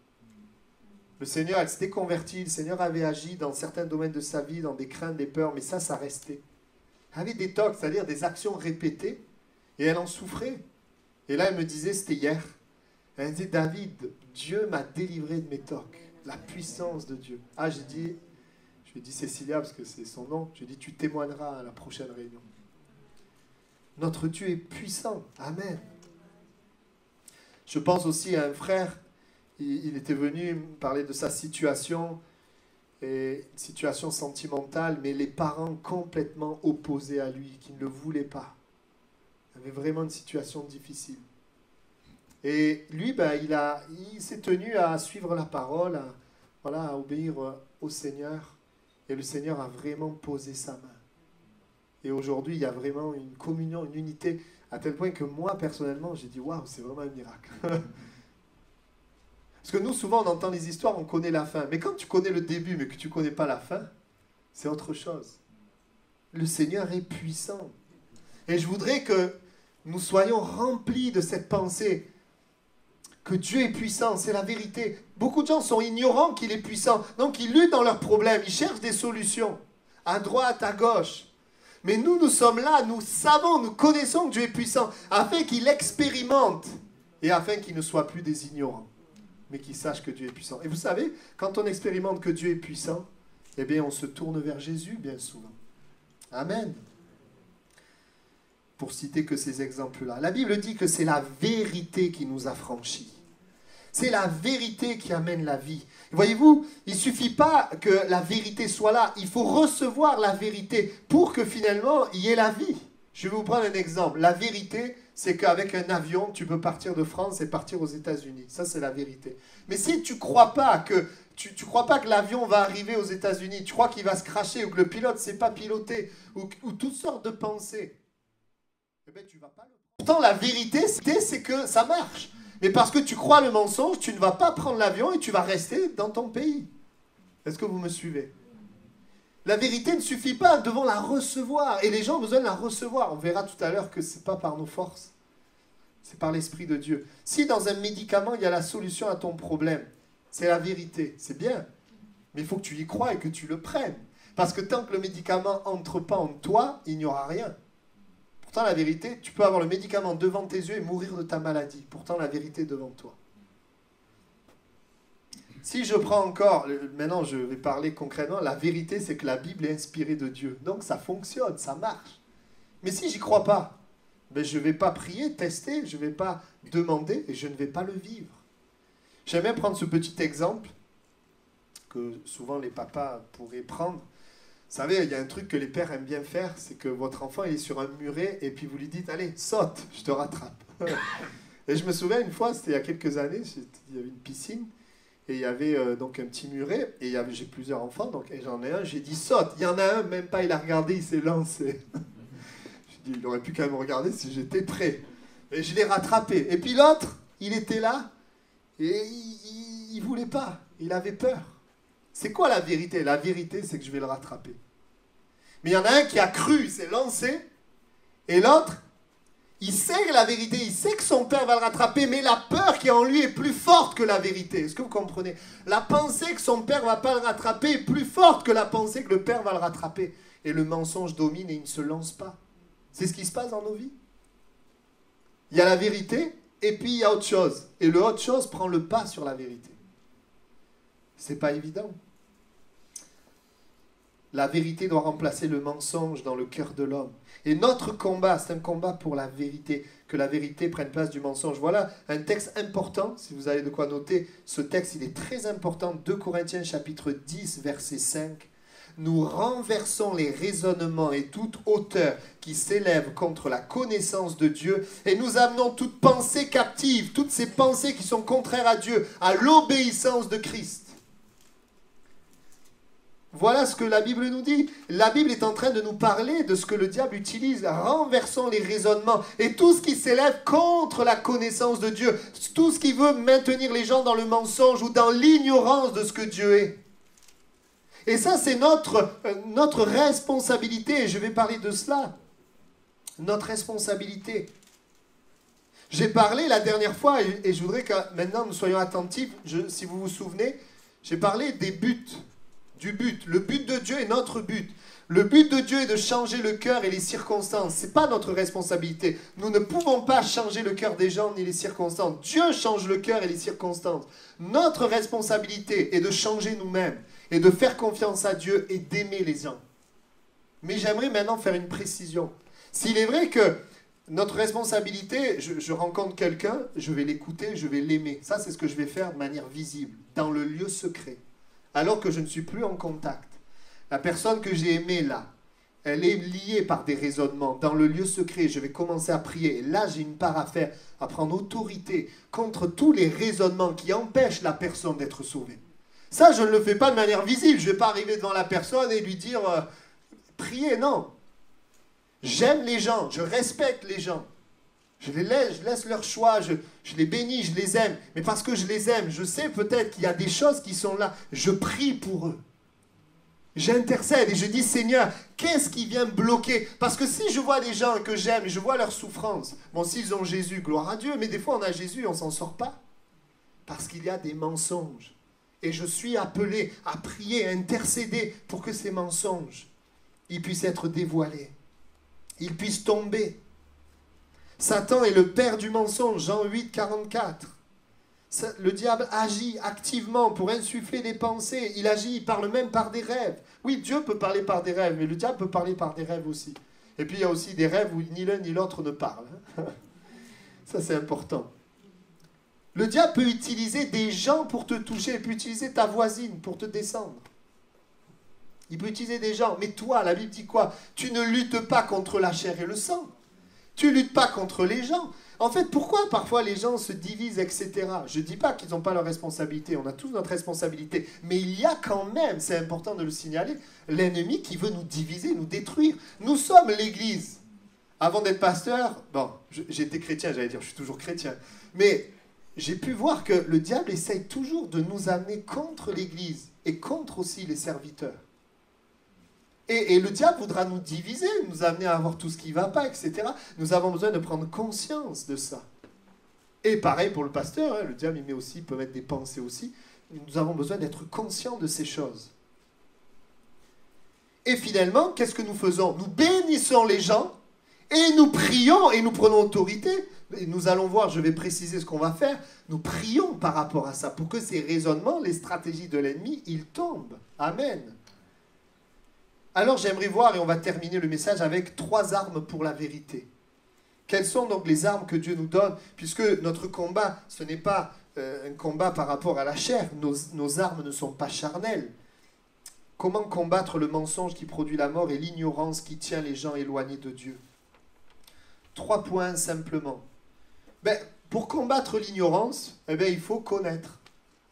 Le Seigneur, elle s'était convertie, le Seigneur avait agi dans certains domaines de sa vie, dans des craintes, des peurs, mais ça restait. Elle avait des tocs, c'est-à-dire des actions répétées, et elle en souffrait. Et là, elle me disait, c'était hier, elle me disait, David, Dieu m'a délivré de mes tocs, la puissance de Dieu. Ah, je lui ai dit Cécilia, parce que c'est son nom, je lui ai dit, tu témoigneras à la prochaine réunion. Notre Dieu est puissant, amen. Je pense aussi à un frère, il était venu me parler de sa situation, et une situation sentimentale, mais les parents complètement opposés à lui, qui ne le voulaient pas. Il avait vraiment une situation difficile. Et lui, il s'est tenu à suivre la parole, à obéir au Seigneur, et le Seigneur a vraiment posé sa main. Et aujourd'hui, il y a vraiment une communion, une unité, à tel point que moi, personnellement, j'ai dit, waouh, c'est vraiment un miracle. Parce que nous, souvent, on entend les histoires, on connaît la fin. Mais quand tu connais le début, mais que tu ne connais pas la fin, c'est autre chose. Le Seigneur est puissant. Et je voudrais que nous soyons remplis de cette pensée que Dieu est puissant, c'est la vérité. Beaucoup de gens sont ignorants qu'il est puissant. Donc, ils luttent dans leurs problèmes, ils cherchent des solutions, à droite, à gauche. Mais nous sommes là, nous savons, nous connaissons que Dieu est puissant, afin qu'il expérimente et afin qu'il ne soit plus des ignorants, mais qu'il sache que Dieu est puissant. Et vous savez, quand on expérimente que Dieu est puissant, eh bien, on se tourne vers Jésus bien souvent. Amen. Pour citer que ces exemples-là. La Bible dit que c'est la vérité qui nous affranchit. C'est la vérité qui amène la vie. Voyez-vous, il ne suffit pas que la vérité soit là. Il faut recevoir la vérité pour que finalement, il y ait la vie. Je vais vous prendre un exemple. La vérité, c'est qu'avec un avion, tu peux partir de France et partir aux États-Unis. Ça, c'est la vérité. Mais si tu ne crois pas que l'avion va arriver aux États-Unis, tu crois qu'il va se cracher ou que le pilote ne sait pas piloter ou toutes sortes de pensées, eh bien, tu vas pas le prendre. Pourtant, la vérité, c'est que ça marche. Mais parce que tu crois le mensonge, tu ne vas pas prendre l'avion et tu vas rester dans ton pays. Est-ce que vous me suivez? La vérité ne suffit pas, nous devons la recevoir. Et les gens ont besoin de la recevoir. On verra tout à l'heure que ce n'est pas par nos forces, c'est par l'Esprit de Dieu. Si dans un médicament, il y a la solution à ton problème, c'est la vérité, c'est bien. Mais il faut que tu y crois et que tu le prennes. Parce que tant que le médicament n'entre pas en toi, il n'y aura rien. Pourtant, la vérité, tu peux avoir le médicament devant tes yeux et mourir de ta maladie. Pourtant, la vérité est devant toi. Si je prends encore, maintenant je vais parler concrètement, la vérité c'est que la Bible est inspirée de Dieu. Donc ça fonctionne, ça marche. Mais si j'y crois pas, ben je ne vais pas prier, tester, je ne vais pas demander et je ne vais pas le vivre. J'aime bien prendre ce petit exemple que souvent les papas pourraient prendre. Vous savez, il y a un truc que les pères aiment bien faire, c'est que votre enfant il est sur un muret et puis vous lui dites « Allez, saute, je te rattrape ». Et je me souviens une fois, c'était il y a quelques années, il y avait une piscine. Et il y avait donc un petit muret, et j'ai plusieurs enfants, donc, et j'en ai un, j'ai dit saute. Il y en a un, même pas il a regardé, il s'est lancé. J'ai dit, il aurait pu quand même regarder si j'étais prêt. Et je l'ai rattrapé. Et puis l'autre, il était là, et il voulait pas, il avait peur. C'est quoi la vérité? La vérité, c'est que je vais le rattraper. Mais il y en a un qui a cru, il s'est lancé, et l'autre, il sait la vérité, il sait que son père va le rattraper, mais la peur qui est en lui est plus forte que la vérité. Est-ce que vous comprenez? La pensée que son père ne va pas le rattraper est plus forte que la pensée que le père va le rattraper. Et le mensonge domine et il ne se lance pas. C'est ce qui se passe dans nos vies. Il y a la vérité et puis il y a autre chose. Et le autre chose prend le pas sur la vérité. C'est pas évident. La vérité doit remplacer le mensonge dans le cœur de l'homme. Et notre combat, c'est un combat pour la vérité, que la vérité prenne place du mensonge. Voilà un texte important, si vous avez de quoi noter, ce texte il est très important, 2 Corinthiens chapitre 10, verset 5. Nous renversons les raisonnements et toute hauteur qui s'élève contre la connaissance de Dieu et nous amenons toute pensée captive, toutes ces pensées qui sont contraires à Dieu, à l'obéissance de Christ. Voilà ce que la Bible nous dit. La Bible est en train de nous parler de ce que le diable utilise. Renversons les raisonnements et tout ce qui s'élève contre la connaissance de Dieu. Tout ce qui veut maintenir les gens dans le mensonge ou dans l'ignorance de ce que Dieu est. Et ça, c'est notre responsabilité. Et je vais parler de cela. Notre responsabilité. J'ai parlé la dernière fois, et je voudrais que maintenant nous soyons attentifs. Si vous vous souvenez, j'ai parlé des buts. Du but. Le but de Dieu est notre but. Le but de Dieu est de changer le cœur et les circonstances. Ce n'est pas notre responsabilité. Nous ne pouvons pas changer le cœur des gens ni les circonstances. Dieu change le cœur et les circonstances. Notre responsabilité est de changer nous-mêmes et de faire confiance à Dieu et d'aimer les gens. Mais j'aimerais maintenant faire une précision. S'il est vrai que notre responsabilité, je rencontre quelqu'un, je vais l'écouter, je vais l'aimer. Ça, c'est ce que je vais faire de manière visible, dans le lieu secret. Alors que je ne suis plus en contact. La personne que j'ai aimée là, elle est liée par des raisonnements. Dans le lieu secret, je vais commencer à prier. Et là, j'ai une part à faire, à prendre autorité contre tous les raisonnements qui empêchent la personne d'être sauvée. Ça, je ne le fais pas de manière visible. Je ne vais pas arriver devant la personne et lui dire priez, non. J'aime les gens, je respecte les gens. Je laisse leur choix, je les bénis, je les aime. Mais parce que je les aime, je sais peut-être qu'il y a des choses qui sont là. Je prie pour eux. J'intercède et je dis, Seigneur, qu'est-ce qui vient bloquer? Parce que si je vois des gens que j'aime et je vois leur souffrance, bon, s'ils ont Jésus, gloire à Dieu, mais des fois on a Jésus et on ne s'en sort pas. Parce qu'il y a des mensonges. Et je suis appelé à prier, à intercéder pour que ces mensonges, ils puissent être dévoilés. Ils puissent tomber. Satan est le père du mensonge, Jean 8, 44. Le diable agit activement pour insuffler des pensées. Il agit, il parle même par des rêves. Oui, Dieu peut parler par des rêves, mais le diable peut parler par des rêves aussi. Et puis il y a aussi des rêves où ni l'un ni l'autre ne parlent. Ça, c'est important. Le diable peut utiliser des gens pour te toucher. Il peut utiliser ta voisine pour te descendre. Il peut utiliser des gens. Mais toi, la Bible dit quoi? Tu ne luttes pas contre la chair et le sang. Tu ne luttes pas contre les gens. En fait, pourquoi parfois les gens se divisent, etc. Je ne dis pas qu'ils n'ont pas leur responsabilité. On a tous notre responsabilité. Mais il y a quand même, c'est important de le signaler, l'ennemi qui veut nous diviser, nous détruire. Nous sommes l'Église. Avant d'être pasteur, bon, j'étais chrétien, j'allais dire, je suis toujours chrétien. Mais j'ai pu voir que le diable essaye toujours de nous amener contre l'Église et contre aussi les serviteurs. Et le diable voudra nous diviser, nous amener à avoir tout ce qui ne va pas, etc. Nous avons besoin de prendre conscience de ça. Et pareil pour le pasteur, hein, le diable il peut mettre des pensées aussi. Nous avons besoin d'être conscients de ces choses. Et finalement, qu'est-ce que nous faisons? Nous bénissons les gens et nous prions et nous prenons autorité. Et nous allons voir, je vais préciser ce qu'on va faire. Nous prions par rapport à ça pour que ces raisonnements, les stratégies de l'ennemi, ils tombent. Amen. Alors j'aimerais voir, et on va terminer le message avec 3 armes pour la vérité. Quelles sont donc les armes que Dieu nous donne? Puisque notre combat, ce n'est pas un combat par rapport à la chair. Nos armes ne sont pas charnelles. Comment combattre le mensonge qui produit la mort et l'ignorance qui tient les gens éloignés de Dieu? 3 points simplement. Pour combattre l'ignorance, il faut connaître,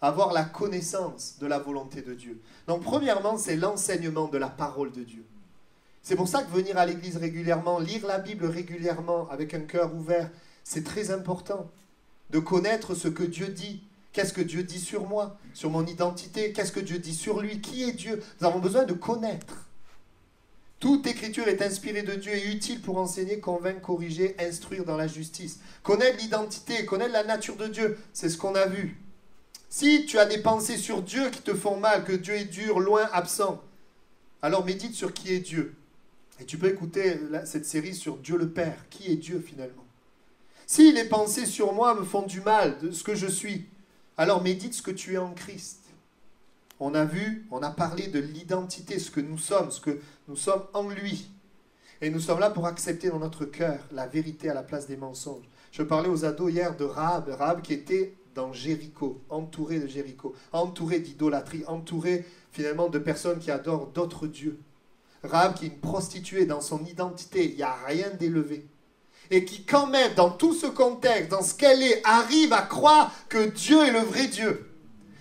avoir la connaissance de la volonté de Dieu. Donc premièrement, c'est l'enseignement de la parole de Dieu. C'est pour ça que venir à l'église régulièrement, lire la Bible régulièrement avec un cœur ouvert, c'est très important. De connaître ce que Dieu dit. Qu'est-ce que Dieu dit sur moi, sur mon identité? Qu'est-ce que Dieu dit sur lui? Qui est Dieu? Nous avons besoin de connaître. Toute écriture est inspirée de Dieu et utile pour enseigner, convaincre, corriger, instruire dans la justice. Connaître l'identité, connaître la nature de Dieu, c'est ce qu'on a vu. Si tu as des pensées sur Dieu qui te font mal, que Dieu est dur, loin, absent, alors médite sur qui est Dieu. Et tu peux écouter cette série sur Dieu le Père. Qui est Dieu finalement? Si les pensées sur moi me font du mal, de ce que je suis, alors médite ce que tu es en Christ. On a vu, on a parlé de l'identité, ce que nous sommes en lui. Et nous sommes là pour accepter dans notre cœur la vérité à la place des mensonges. Je parlais aux ados hier de Rahab qui était dans Jéricho, entouré de Jéricho, entouré d'idolâtrie, entouré finalement de personnes qui adorent d'autres dieux. Rahab qui est une prostituée dans son identité, il n'y a rien d'élevé. Et qui quand même, dans tout ce contexte, dans ce qu'elle est, arrive à croire que Dieu est le vrai Dieu.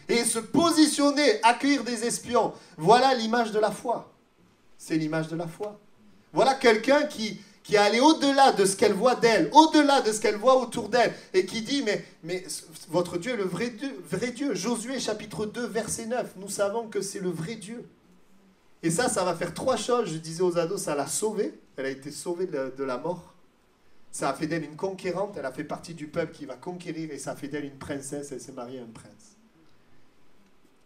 Et se positionner, accueillir des espions. Voilà l'image de la foi. C'est l'image de la foi. Voilà quelqu'un qui est allé au-delà de ce qu'elle voit d'elle, au-delà de ce qu'elle voit autour d'elle, et qui dit, mais votre Dieu est le vrai Dieu. Josué chapitre 2, verset 9, nous savons que c'est le vrai Dieu. Et ça va faire 3 choses. Je disais aux ados, ça l'a sauvée. Elle a été sauvée de la mort. Ça a fait d'elle une conquérante, elle a fait partie du peuple qui va conquérir, et ça a fait d'elle une princesse, elle s'est mariée à un prince.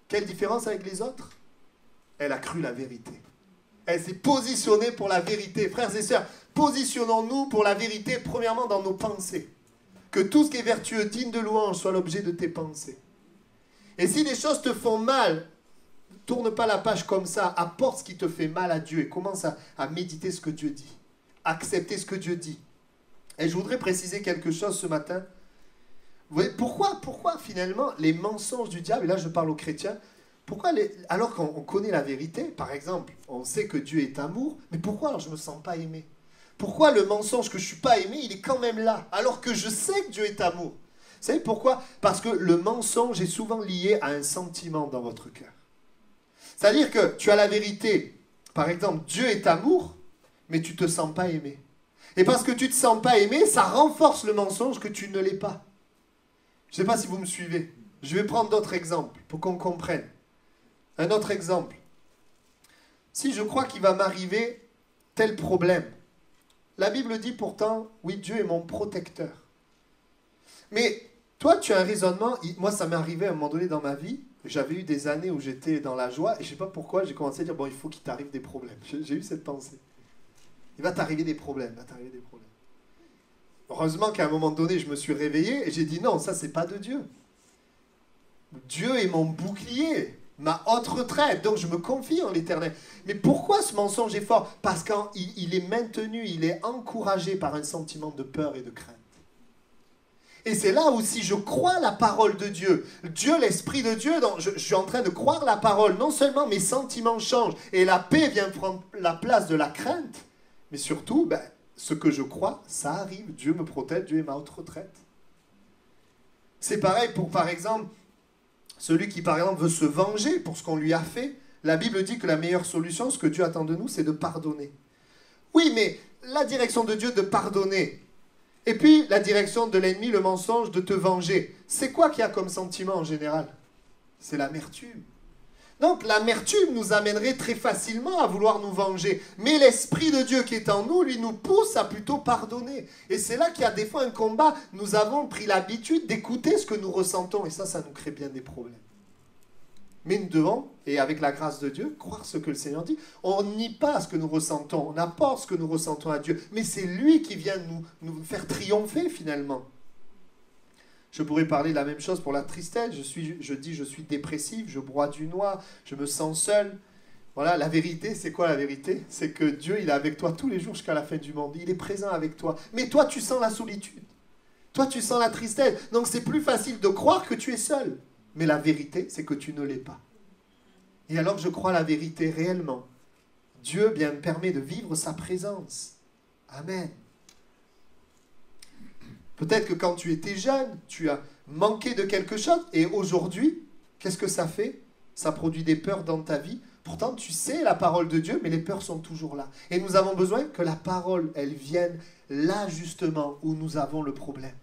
Quelle différence avec les autres? Elle a cru la vérité. Elle s'est positionnée pour la vérité. Frères et sœurs, positionnons-nous pour la vérité, premièrement dans nos pensées. Que tout ce qui est vertueux, digne de louange, soit l'objet de tes pensées. Et si les choses te font mal, tourne pas la page comme ça, apporte ce qui te fait mal à Dieu et commence à méditer ce que Dieu dit. Accepter ce que Dieu dit. Et je voudrais préciser quelque chose ce matin. Vous voyez, pourquoi finalement les mensonges du diable, et là je parle aux chrétiens, alors qu'on connaît la vérité, par exemple, on sait que Dieu est amour, mais pourquoi alors je ne me sens pas aimé? Pourquoi le mensonge que je ne suis pas aimé, il est quand même là, alors que je sais que Dieu est amour? Vous savez pourquoi? Parce que le mensonge est souvent lié à un sentiment dans votre cœur. C'est-à-dire que tu as la vérité, par exemple, Dieu est amour, mais tu ne te sens pas aimé. Et parce que tu ne te sens pas aimé, ça renforce le mensonge que tu ne l'es pas. Je ne sais pas si vous me suivez. Je vais prendre d'autres exemples pour qu'on comprenne. Un autre exemple. Si je crois qu'il va m'arriver tel problème, la Bible dit pourtant, oui, Dieu est mon protecteur. Mais toi, tu as un raisonnement. Moi, ça m'est arrivé à un moment donné dans ma vie. J'avais eu des années où j'étais dans la joie et je ne sais pas pourquoi, j'ai commencé à dire, bon, il faut qu'il t'arrive des problèmes. J'ai eu cette pensée. Il va t'arriver des problèmes, Heureusement qu'à un moment donné, je me suis réveillé et j'ai dit non, ça c'est pas de Dieu. Dieu est mon bouclier, ma haute retraite, donc je me confie en l'Éternel. Mais pourquoi ce mensonge est fort? Parce qu'il est maintenu, il est encouragé par un sentiment de peur et de crainte. Et c'est là où si je crois la parole de Dieu, l'Esprit de Dieu, donc je suis en train de croire la parole, non seulement mes sentiments changent et la paix vient prendre la place de la crainte, mais surtout, ce que je crois, ça arrive. Dieu me protège, Dieu est ma haute retraite. C'est pareil pour, par exemple, celui qui, par exemple, veut se venger pour ce qu'on lui a fait. La Bible dit que la meilleure solution, ce que Dieu attend de nous, c'est de pardonner. Oui, mais la direction de Dieu de pardonner, et puis la direction de l'ennemi, le mensonge, de te venger, c'est quoi qu'il y a comme sentiment en général? C'est l'amertume. Donc l'amertume nous amènerait très facilement à vouloir nous venger. Mais l'Esprit de Dieu qui est en nous, lui, nous pousse à plutôt pardonner. Et c'est là qu'il y a des fois un combat. Nous avons pris l'habitude d'écouter ce que nous ressentons. Et ça nous crée bien des problèmes. Mais nous devons, et avec la grâce de Dieu, croire ce que le Seigneur dit. On nie pas ce que nous ressentons. On apporte ce que nous ressentons à Dieu. Mais c'est lui qui vient nous faire triompher finalement. Je pourrais parler de la même chose pour la tristesse. Je dis je suis dépressif, je broie du noir, je me sens seul. Voilà, la vérité, c'est quoi la vérité? C'est que Dieu, il est avec toi tous les jours jusqu'à la fin du monde. Il est présent avec toi. Mais toi, tu sens la solitude. Toi, tu sens la tristesse. Donc, c'est plus facile de croire que tu es seul. Mais la vérité, c'est que tu ne l'es pas. Et alors, je crois la vérité réellement. Dieu, bien, me permet de vivre sa présence. Amen. Peut-être que quand tu étais jeune, tu as manqué de quelque chose. Et aujourd'hui, qu'est-ce que ça fait? Ça produit des peurs dans ta vie. Pourtant, tu sais la parole de Dieu, mais les peurs sont toujours là. Et nous avons besoin que la parole, elle vienne là justement où nous avons le problème.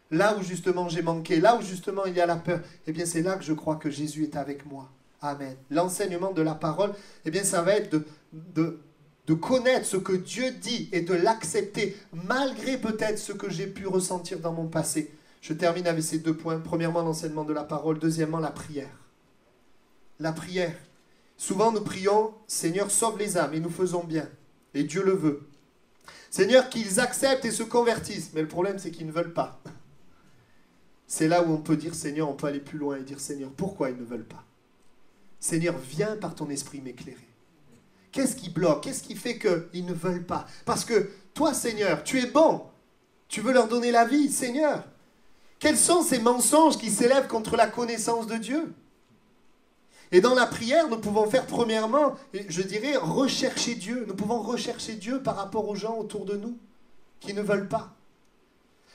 Là où justement j'ai manqué, là où justement il y a la peur. Eh bien, c'est là que je crois que Jésus est avec moi. Amen. L'enseignement de la parole, eh bien, ça va être de connaître ce que Dieu dit et de l'accepter, malgré peut-être ce que j'ai pu ressentir dans mon passé. Je termine avec ces 2 points. Premièrement, l'enseignement de la parole. Deuxièmement, la prière. La prière. Souvent, nous prions, Seigneur, sauve les âmes, et nous faisons bien. Et Dieu le veut. Seigneur, qu'ils acceptent et se convertissent. Mais le problème, c'est qu'ils ne veulent pas. C'est là où on peut dire, Seigneur, on peut aller plus loin et dire, Seigneur, pourquoi ils ne veulent pas? Seigneur, viens par ton esprit m'éclairer. Qu'est-ce qui bloque? Qu'est-ce qui fait qu'ils ne veulent pas? Parce que toi, Seigneur, tu es bon. Tu veux leur donner la vie, Seigneur. Quels sont ces mensonges qui s'élèvent contre la connaissance de Dieu? Et dans la prière, nous pouvons faire premièrement, je dirais, rechercher Dieu. Nous pouvons rechercher Dieu par rapport aux gens autour de nous qui ne veulent pas.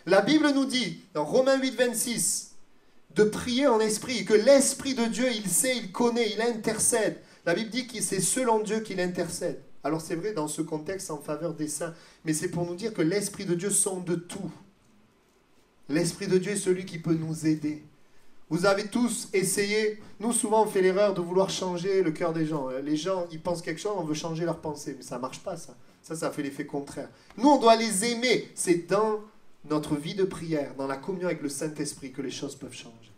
La Bible nous dit, dans Romains 8, 26, de prier en esprit, que l'Esprit de Dieu, il sait, il connaît, il intercède. La Bible dit que c'est selon Dieu qu'il intercède. Alors c'est vrai dans ce contexte en faveur des saints, mais c'est pour nous dire que l'Esprit de Dieu sonde tout. L'Esprit de Dieu est celui qui peut nous aider. Vous avez tous essayé, nous souvent on fait l'erreur de vouloir changer le cœur des gens. Les gens, ils pensent quelque chose, on veut changer leur pensée, mais ça ne marche pas ça. Ça fait l'effet contraire. Nous on doit les aimer, c'est dans notre vie de prière, dans la communion avec le Saint-Esprit que les choses peuvent changer.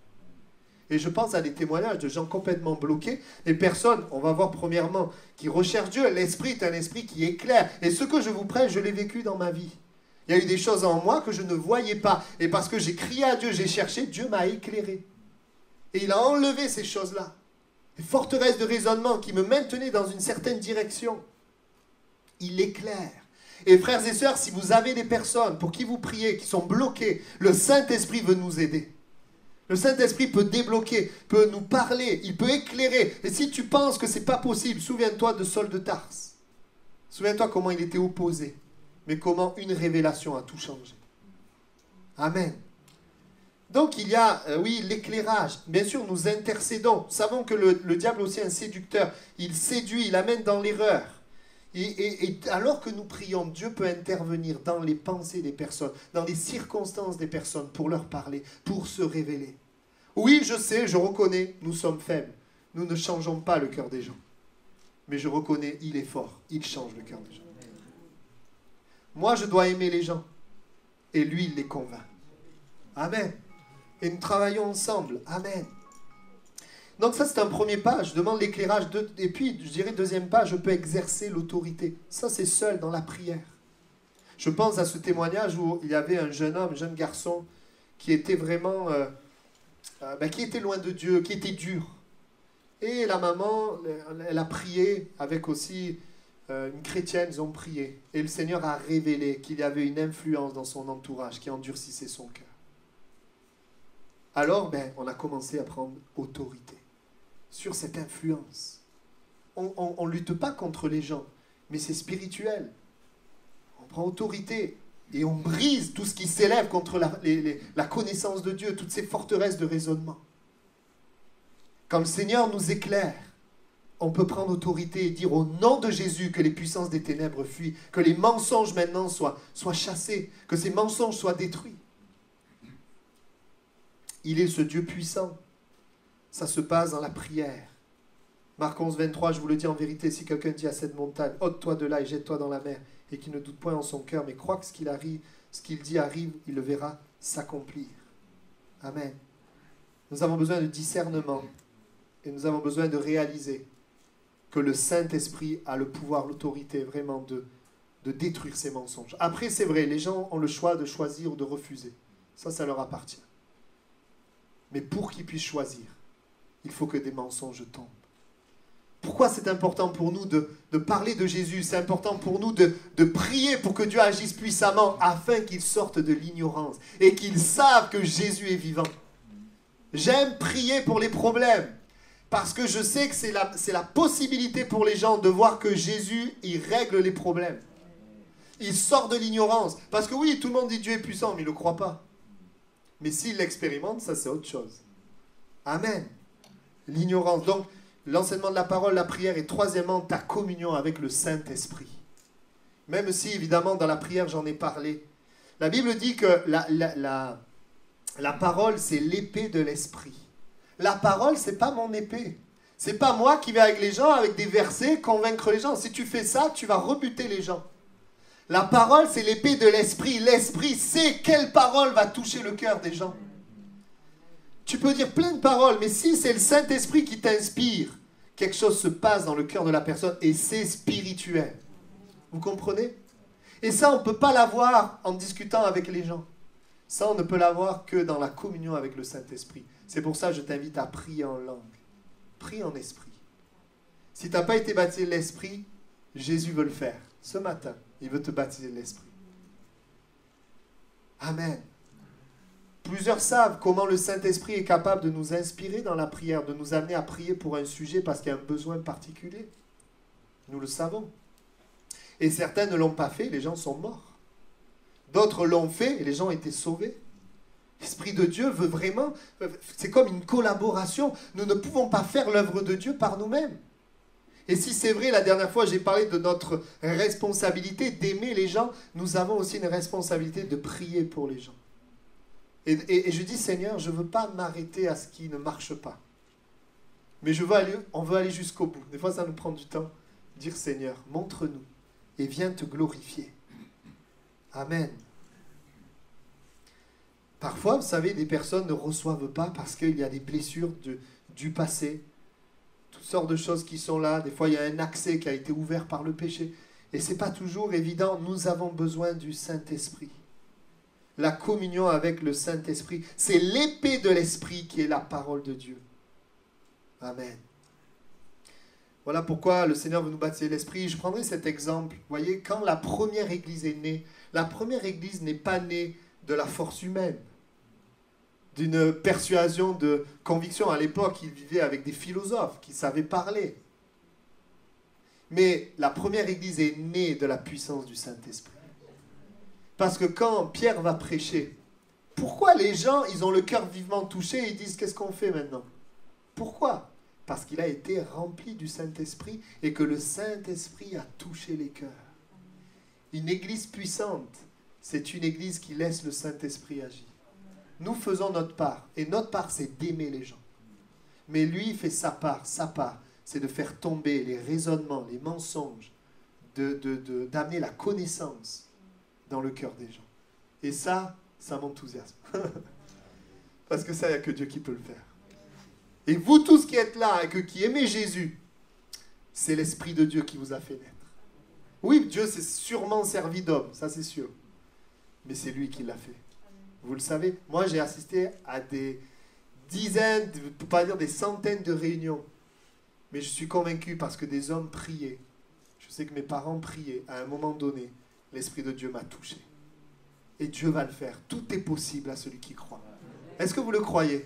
Et je pense à des témoignages de gens complètement bloqués, des personnes, on va voir premièrement, qui recherchent Dieu. L'esprit est un esprit qui éclaire. Et ce que je vous prêche, je l'ai vécu dans ma vie. Il y a eu des choses en moi que je ne voyais pas. Et parce que j'ai crié à Dieu, j'ai cherché, Dieu m'a éclairé. Et il a enlevé ces choses-là. Des forteresses de raisonnement qui me maintenaient dans une certaine direction. Il éclaire. Et frères et sœurs, si vous avez des personnes pour qui vous priez, qui sont bloquées, le Saint-Esprit veut nous aider. Le Saint-Esprit peut débloquer, peut nous parler, il peut éclairer. Et si tu penses que ce n'est pas possible, souviens-toi de Saul de Tarse. Souviens-toi comment il était opposé, mais comment une révélation a tout changé. Amen. Donc il y a, oui, l'éclairage. Bien sûr, nous intercédons. Nous savons que le diable est aussi un séducteur. Il séduit, il amène dans l'erreur. Et alors que nous prions, Dieu peut intervenir dans les pensées des personnes, dans les circonstances des personnes, pour leur parler, pour se révéler. Oui, je sais, je reconnais, nous sommes faibles. Nous ne changeons pas le cœur des gens. Mais je reconnais, il est fort, il change le cœur des gens. Moi, je dois aimer les gens. Et lui, il les convainc. Amen. Et nous travaillons ensemble. Amen. Donc ça, c'est un premier pas. Je demande l'éclairage. Et puis, je dirais, deuxième pas, je peux exercer l'autorité. Ça, c'est seul dans la prière. Je pense à ce témoignage où il y avait un jeune homme, un jeune garçon, qui était vraiment... qui était loin de Dieu, qui était dur. Et la maman, elle a prié avec aussi une chrétienne, ils ont prié. Et le Seigneur a révélé qu'il y avait une influence dans son entourage qui endurcissait son cœur. Alors, on a commencé à prendre autorité sur cette influence. On ne lutte pas contre les gens, mais c'est spirituel. On prend autorité et on brise tout ce qui s'élève contre la connaissance de Dieu, toutes ces forteresses de raisonnement. Quand le Seigneur nous éclaire, on peut prendre autorité et dire au nom de Jésus que les puissances des ténèbres fuient, que les mensonges maintenant soient chassés, que ces mensonges soient détruits. Il est ce Dieu puissant. Ça se passe dans la prière. Marc 11, 23, je vous le dis en vérité, si quelqu'un dit à cette montagne, ôte-toi de là et jette-toi dans la mer, et qu'il ne doute point en son cœur, mais croit que ce qu'il dit arrive, il le verra s'accomplir. Amen. Nous avons besoin de discernement, et nous avons besoin de réaliser que le Saint-Esprit a le pouvoir, l'autorité vraiment de détruire ces mensonges. Après, c'est vrai, les gens ont le choix de choisir ou de refuser. Ça leur appartient. Mais pour qu'ils puissent choisir, il faut que des mensonges tombent. Pourquoi c'est important pour nous de parler de Jésus? C'est important pour nous de prier pour que Dieu agisse puissamment afin qu'ils sortent de l'ignorance et qu'ils savent que Jésus est vivant. J'aime prier pour les problèmes parce que je sais que c'est la possibilité pour les gens de voir que Jésus, il règle les problèmes. Il sort de l'ignorance. Parce que oui, tout le monde dit Dieu est puissant, mais il ne le croit pas. Mais s'il l'expérimente, ça c'est autre chose. Amen. L'ignorance. Donc, l'enseignement de la parole, la prière et troisièmement, ta communion avec le Saint-Esprit. Même si, évidemment, dans la prière, j'en ai parlé. La Bible dit que la parole, c'est l'épée de l'Esprit. La parole, c'est pas mon épée. C'est pas moi qui vais avec les gens, avec des versets, convaincre les gens. Si tu fais ça, tu vas rebuter les gens. La parole, c'est l'épée de l'Esprit. L'Esprit sait quelle parole va toucher le cœur des gens. Tu peux dire plein de paroles, mais si c'est le Saint-Esprit qui t'inspire, quelque chose se passe dans le cœur de la personne et c'est spirituel. Vous comprenez? Et ça, on ne peut pas l'avoir en discutant avec les gens. Ça, on ne peut l'avoir que dans la communion avec le Saint-Esprit. C'est pour ça que je t'invite à prier en langue. Prie en esprit. Si tu n'as pas été baptisé de l'Esprit, Jésus veut le faire. Ce matin, il veut te baptiser de l'Esprit. Amen. Plusieurs savent comment le Saint-Esprit est capable de nous inspirer dans la prière, de nous amener à prier pour un sujet parce qu'il y a un besoin particulier. Nous le savons. Et certains ne l'ont pas fait, les gens sont morts. D'autres l'ont fait et les gens ont été sauvés. L'Esprit de Dieu veut vraiment... C'est comme une collaboration. Nous ne pouvons pas faire l'œuvre de Dieu par nous-mêmes. Et si c'est vrai, la dernière fois, j'ai parlé de notre responsabilité d'aimer les gens, nous avons aussi une responsabilité de prier pour les gens. Et je dis, Seigneur, je ne veux pas m'arrêter à ce qui ne marche pas. Mais on veut aller jusqu'au bout. Des fois, ça nous prend du temps. Dire, Seigneur, montre-nous et viens te glorifier. Amen. Parfois, vous savez, des personnes ne reçoivent pas parce qu'il y a des blessures du passé. Toutes sortes de choses qui sont là. Des fois, il y a un accès qui a été ouvert par le péché. Et ce n'est pas toujours évident. Nous avons besoin du Saint-Esprit. La communion avec le Saint-Esprit, c'est l'épée de l'Esprit qui est la parole de Dieu. Amen. Voilà pourquoi le Seigneur veut nous baptiser l'Esprit. Je prendrai cet exemple. Vous voyez, quand la première Église est née, la première Église n'est pas née de la force humaine, d'une persuasion, de conviction. À l'époque, ils vivaient avec des philosophes qui savaient parler. Mais la première Église est née de la puissance du Saint-Esprit. Parce que quand Pierre va prêcher, pourquoi les gens, ils ont le cœur vivement touché et ils disent, qu'est-ce qu'on fait maintenant? Pourquoi? Parce qu'il a été rempli du Saint-Esprit et que le Saint-Esprit a touché les cœurs. Une église puissante, c'est une église qui laisse le Saint-Esprit agir. Nous faisons notre part. Et notre part, c'est d'aimer les gens. Mais lui, il fait sa part. Sa part, c'est de faire tomber les raisonnements, les mensonges, d'amener la connaissance dans le cœur des gens. Et ça m'enthousiasme. Parce que ça, il n'y a que Dieu qui peut le faire. Et vous tous qui êtes là et qui aimez Jésus, c'est l'Esprit de Dieu qui vous a fait naître. Oui, Dieu s'est sûrement servi d'homme, ça c'est sûr. Mais c'est lui qui l'a fait. Vous le savez, moi j'ai assisté à des dizaines, pour pas dire des centaines de réunions. Mais je suis convaincu parce que des hommes priaient. Je sais que mes parents priaient. À un moment donné, l'Esprit de Dieu m'a touché. Et Dieu va le faire. Tout est possible à celui qui croit. Est-ce que vous le croyez?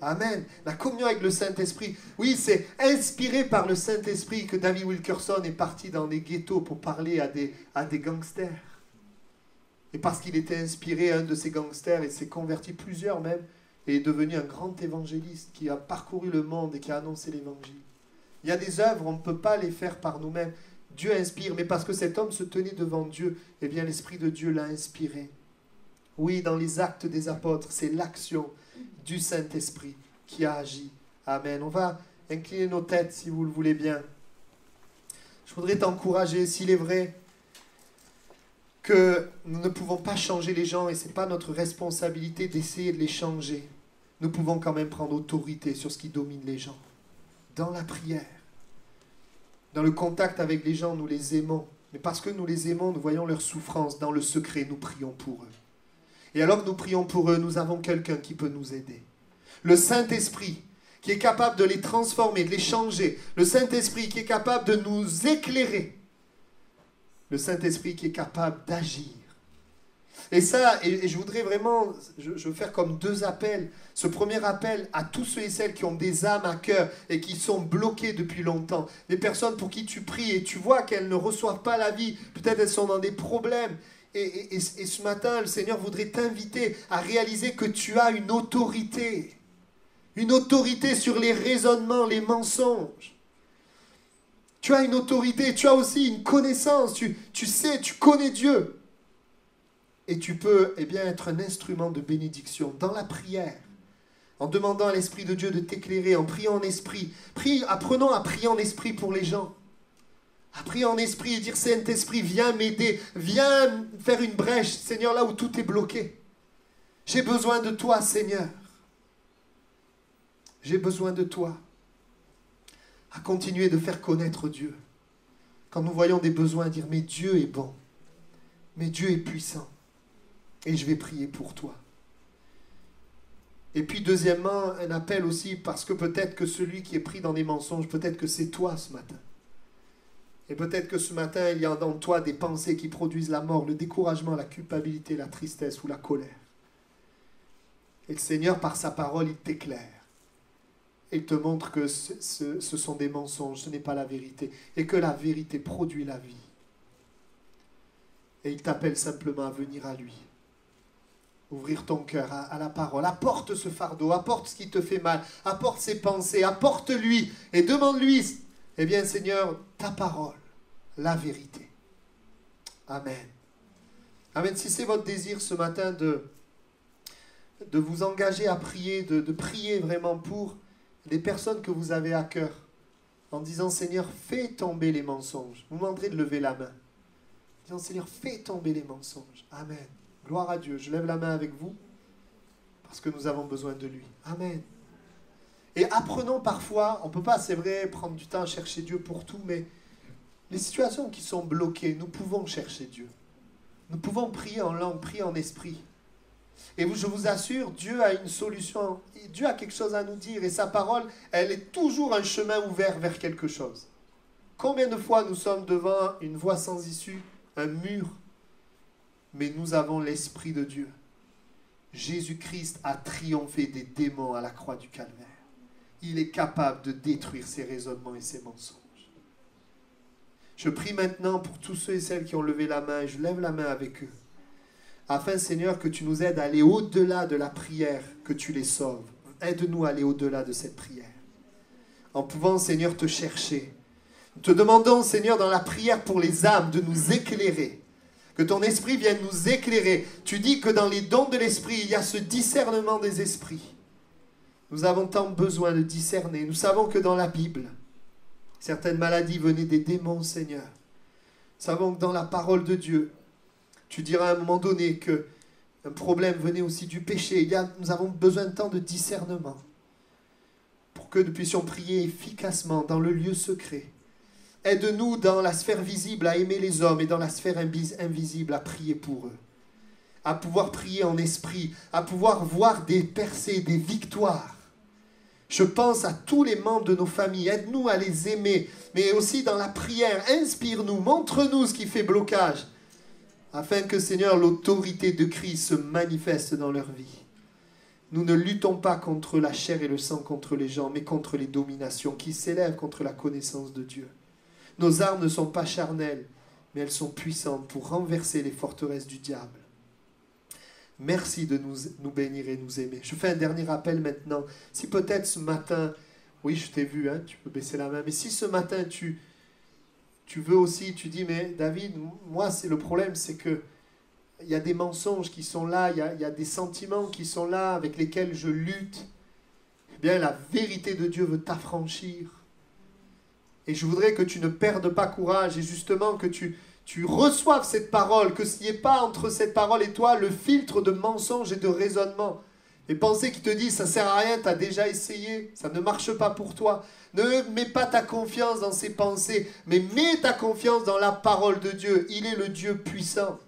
Amen. La communion avec le Saint-Esprit. Oui, c'est inspiré par le Saint-Esprit que David Wilkerson est parti dans des ghettos pour parler à des gangsters. Et parce qu'il était inspiré, un de ces gangsters, et s'est converti, plusieurs même, et est devenu un grand évangéliste qui a parcouru le monde et qui a annoncé l'évangile. Il y a des œuvres, on ne peut pas les faire par nous-mêmes. Dieu inspire, mais parce que cet homme se tenait devant Dieu, eh bien l'Esprit de Dieu l'a inspiré. Oui, dans les actes des apôtres, c'est l'action du Saint-Esprit qui a agi. Amen. On va inclinez nos têtes si vous le voulez bien. Je voudrais t'encourager, s'il est vrai que nous ne pouvons pas changer les gens et ce n'est pas notre responsabilité d'essayer de les changer. Nous pouvons quand même prendre autorité sur ce qui domine les gens. Dans la prière, dans le contact avec les gens, nous les aimons. Mais parce que nous les aimons, nous voyons leur souffrance. Dans le secret, nous prions pour eux. Et alors que nous prions pour eux, nous avons quelqu'un qui peut nous aider. Le Saint-Esprit, qui est capable de les transformer, de les changer. Le Saint-Esprit qui est capable de nous éclairer. Le Saint-Esprit qui est capable d'agir. Et ça, et je voudrais vraiment, je veux faire comme deux appels. Ce premier appel à tous ceux et celles qui ont des âmes à cœur et qui sont bloquées depuis longtemps. Des personnes pour qui tu pries et tu vois qu'elles ne reçoivent pas la vie. Peut-être elles sont dans des problèmes. Et ce matin, le Seigneur voudrait t'inviter à réaliser que tu as une autorité. Une autorité sur les raisonnements, les mensonges. Tu as une autorité, tu as aussi une connaissance. Tu sais, tu connais Dieu. Et tu peux être un instrument de bénédiction dans la prière, en demandant à l'Esprit de Dieu de t'éclairer, en priant en esprit. Apprenons à prier en esprit pour les gens. À prier en esprit et dire, Saint-Esprit, viens m'aider, viens faire une brèche, Seigneur, là où tout est bloqué. J'ai besoin de toi, Seigneur. J'ai besoin de toi. À continuer de faire connaître Dieu. Quand nous voyons des besoins, dire, mais Dieu est bon, mais Dieu est puissant. Et je vais prier pour toi. Et puis deuxièmement, un appel aussi, parce que peut-être que celui qui est pris dans des mensonges, peut-être que c'est toi ce matin. Et peut-être que ce matin, il y a en toi des pensées qui produisent la mort, le découragement, la culpabilité, la tristesse ou la colère. Et le Seigneur, par sa parole, il t'éclaire. Et il te montre que ce sont des mensonges, ce n'est pas la vérité. Et que la vérité produit la vie. Et il t'appelle simplement à venir à lui. Ouvrir ton cœur à la parole. Apporte ce fardeau, apporte ce qui te fait mal, apporte ses pensées, apporte-lui et demande-lui, Seigneur, ta parole, la vérité. Amen. Amen. Si c'est votre désir ce matin de vous engager à prier, de prier vraiment pour les personnes que vous avez à cœur, en disant, Seigneur, fais tomber les mensonges. Vous demanderez de lever la main. En disant, Seigneur, fais tomber les mensonges. Amen. Gloire à Dieu. Je lève la main avec vous parce que nous avons besoin de lui. Amen. Et apprenons parfois, on ne peut pas, c'est vrai, prendre du temps à chercher Dieu pour tout, mais les situations qui sont bloquées, nous pouvons chercher Dieu. Nous pouvons prier en langue, prier en esprit. Et je vous assure, Dieu a une solution. Dieu a quelque chose à nous dire. Et sa parole, elle est toujours un chemin ouvert vers quelque chose. Combien de fois nous sommes devant une voie sans issue, un mur, mais nous avons l'Esprit de Dieu. Jésus-Christ a triomphé des démons à la croix du Calvaire. Il est capable de détruire ses raisonnements et ses mensonges. Je prie maintenant pour tous ceux et celles qui ont levé la main, et je lève la main avec eux, afin, Seigneur, que tu nous aides à aller au-delà de la prière, que tu les sauves. Aide-nous à aller au-delà de cette prière. En pouvant, Seigneur, te chercher. Nous te demandons, Seigneur, dans la prière pour les âmes, de nous éclairer. Que ton esprit vienne nous éclairer. Tu dis que dans les dons de l'esprit, il y a ce discernement des esprits. Nous avons tant besoin de discerner. Nous savons que dans la Bible, certaines maladies venaient des démons, Seigneur. Nous savons que dans la parole de Dieu, tu diras à un moment donné qu'un problème venait aussi du péché. Nous avons besoin de tant de discernement pour que nous puissions prier efficacement dans le lieu secret. Aide-nous dans la sphère visible à aimer les hommes et dans la sphère invisible à prier pour eux. À pouvoir prier en esprit, à pouvoir voir des percées, des victoires. Je pense à tous les membres de nos familles. Aide-nous à les aimer, mais aussi dans la prière. Inspire-nous, montre-nous ce qui fait blocage, afin que, Seigneur, l'autorité de Christ se manifeste dans leur vie. Nous ne luttons pas contre la chair et le sang, contre les gens, mais contre les dominations qui s'élèvent contre la connaissance de Dieu. Nos armes ne sont pas charnelles, mais elles sont puissantes pour renverser les forteresses du diable. Merci de nous bénir et nous aimer. Je fais un dernier appel maintenant. Si peut-être ce matin, oui, je t'ai vu, hein, tu peux baisser la main, mais si ce matin tu veux aussi, tu dis, mais David, moi, c'est le problème, c'est que il y a des mensonges qui sont là, il y a des sentiments qui sont là avec lesquels je lutte. Eh bien la vérité de Dieu veut t'affranchir. Et je voudrais que tu ne perdes pas courage et justement que tu reçoives cette parole, que s'il n'y ait pas entre cette parole et toi le filtre de mensonges et de raisonnement. Les pensées qui te disent ça ne sert à rien, tu as déjà essayé, ça ne marche pas pour toi. Ne mets pas ta confiance dans ces pensées, mais mets ta confiance dans la parole de Dieu. Il est le Dieu puissant.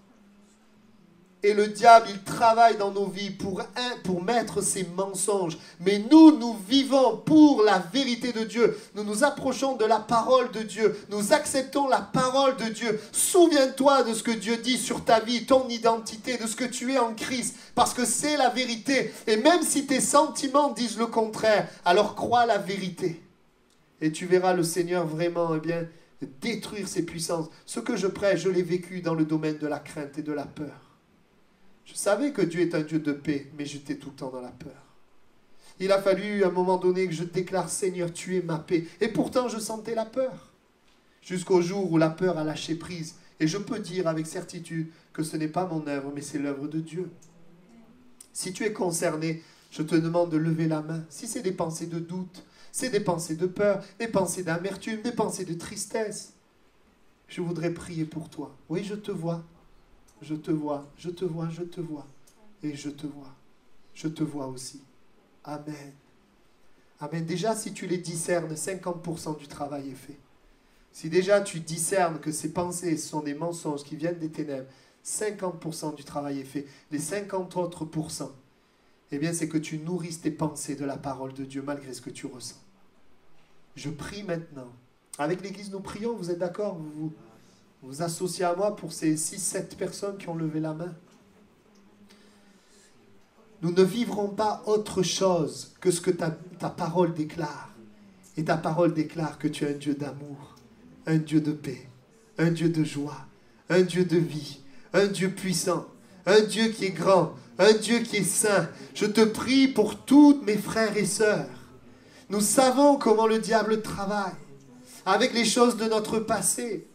Et le diable, il travaille dans nos vies pour mettre ses mensonges. Mais nous vivons pour la vérité de Dieu. Nous nous approchons de la parole de Dieu. Nous acceptons la parole de Dieu. Souviens-toi de ce que Dieu dit sur ta vie, ton identité, de ce que tu es en Christ. Parce que c'est la vérité. Et même si tes sentiments disent le contraire, alors crois la vérité. Et tu verras le Seigneur vraiment, détruire ses puissances. Ce que je prêche, je l'ai vécu dans le domaine de la crainte et de la peur. Je savais que Dieu est un Dieu de paix, mais j'étais tout le temps dans la peur. Il a fallu à un moment donné que je déclare, Seigneur, tu es ma paix. Et pourtant, je sentais la peur. Jusqu'au jour où la peur a lâché prise. Et je peux dire avec certitude que ce n'est pas mon œuvre, mais c'est l'œuvre de Dieu. Si tu es concerné, je te demande de lever la main. Si c'est des pensées de doute, c'est des pensées de peur, des pensées d'amertume, des pensées de tristesse, je voudrais prier pour toi. Oui, je te vois. Je te vois, je te vois, je te vois. Et je te vois. Je te vois aussi. Amen. Amen. Déjà, si tu les discernes, 50% du travail est fait. Si déjà tu discernes que ces pensées sont des mensonges qui viennent des ténèbres, 50% du travail est fait. Les 50 autres pourcents, eh bien, c'est que tu nourrisses tes pensées de la parole de Dieu malgré ce que tu ressens. Je prie maintenant. Avec l'Église, nous prions, vous êtes d'accord? Vous associez à moi pour ces 6-7 personnes qui ont levé la main. Nous ne vivrons pas autre chose que ce que ta parole déclare. Et ta parole déclare que tu es un Dieu d'amour, un Dieu de paix, un Dieu de joie, un Dieu de vie, un Dieu puissant, un Dieu qui est grand, un Dieu qui est saint. Je te prie pour tous mes frères et sœurs. Nous savons comment le diable travaille avec les choses de notre passé.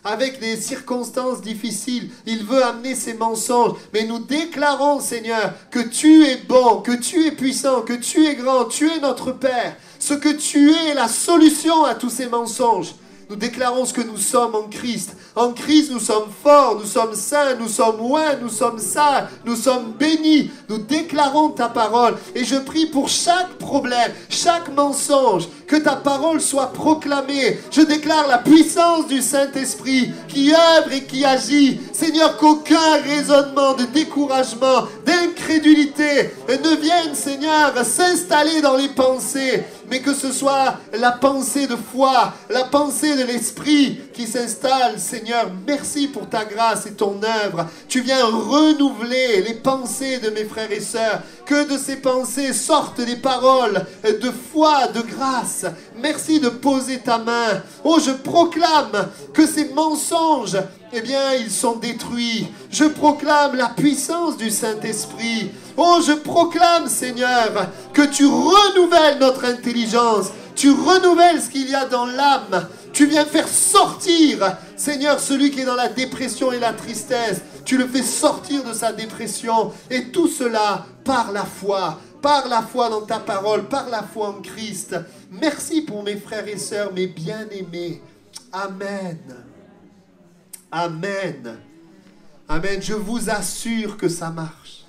Avec les circonstances difficiles, il veut amener ses mensonges. Mais nous déclarons, Seigneur, que tu es bon, que tu es puissant, que tu es grand, tu es notre Père. Ce que tu es la solution à tous ces mensonges. Nous déclarons ce que nous sommes en Christ. En Christ, nous sommes forts, nous sommes saints, nous sommes oints, nous sommes sages, nous sommes bénis. Nous déclarons ta parole. Et je prie pour chaque problème, chaque mensonge, que ta parole soit proclamée. Je déclare la puissance du Saint-Esprit qui œuvre et qui agit. Seigneur, qu'aucun raisonnement de découragement, d'incrédulité ne vienne, Seigneur, s'installer dans les pensées. Mais que ce soit la pensée de foi, la pensée de l'Esprit qui s'installe. Seigneur, merci pour ta grâce et ton œuvre. Tu viens renouveler les pensées de mes frères et sœurs. Que de ces pensées sortent des paroles de foi, de grâce. Merci de poser ta main. Oh, je proclame que ces mensonges, eh bien, ils sont détruits. Je proclame la puissance du Saint-Esprit. Oh, je proclame, Seigneur, que tu renouvelles notre intelligence. Tu renouvelles ce qu'il y a dans l'âme. Tu viens faire sortir, Seigneur, celui qui est dans la dépression et la tristesse. Tu le fais sortir de sa dépression. Et tout cela par la foi. Par la foi dans ta parole, par la foi en Christ. Merci pour mes frères et sœurs, mes bien-aimés. Amen. Amen. Amen. Je vous assure que ça marche.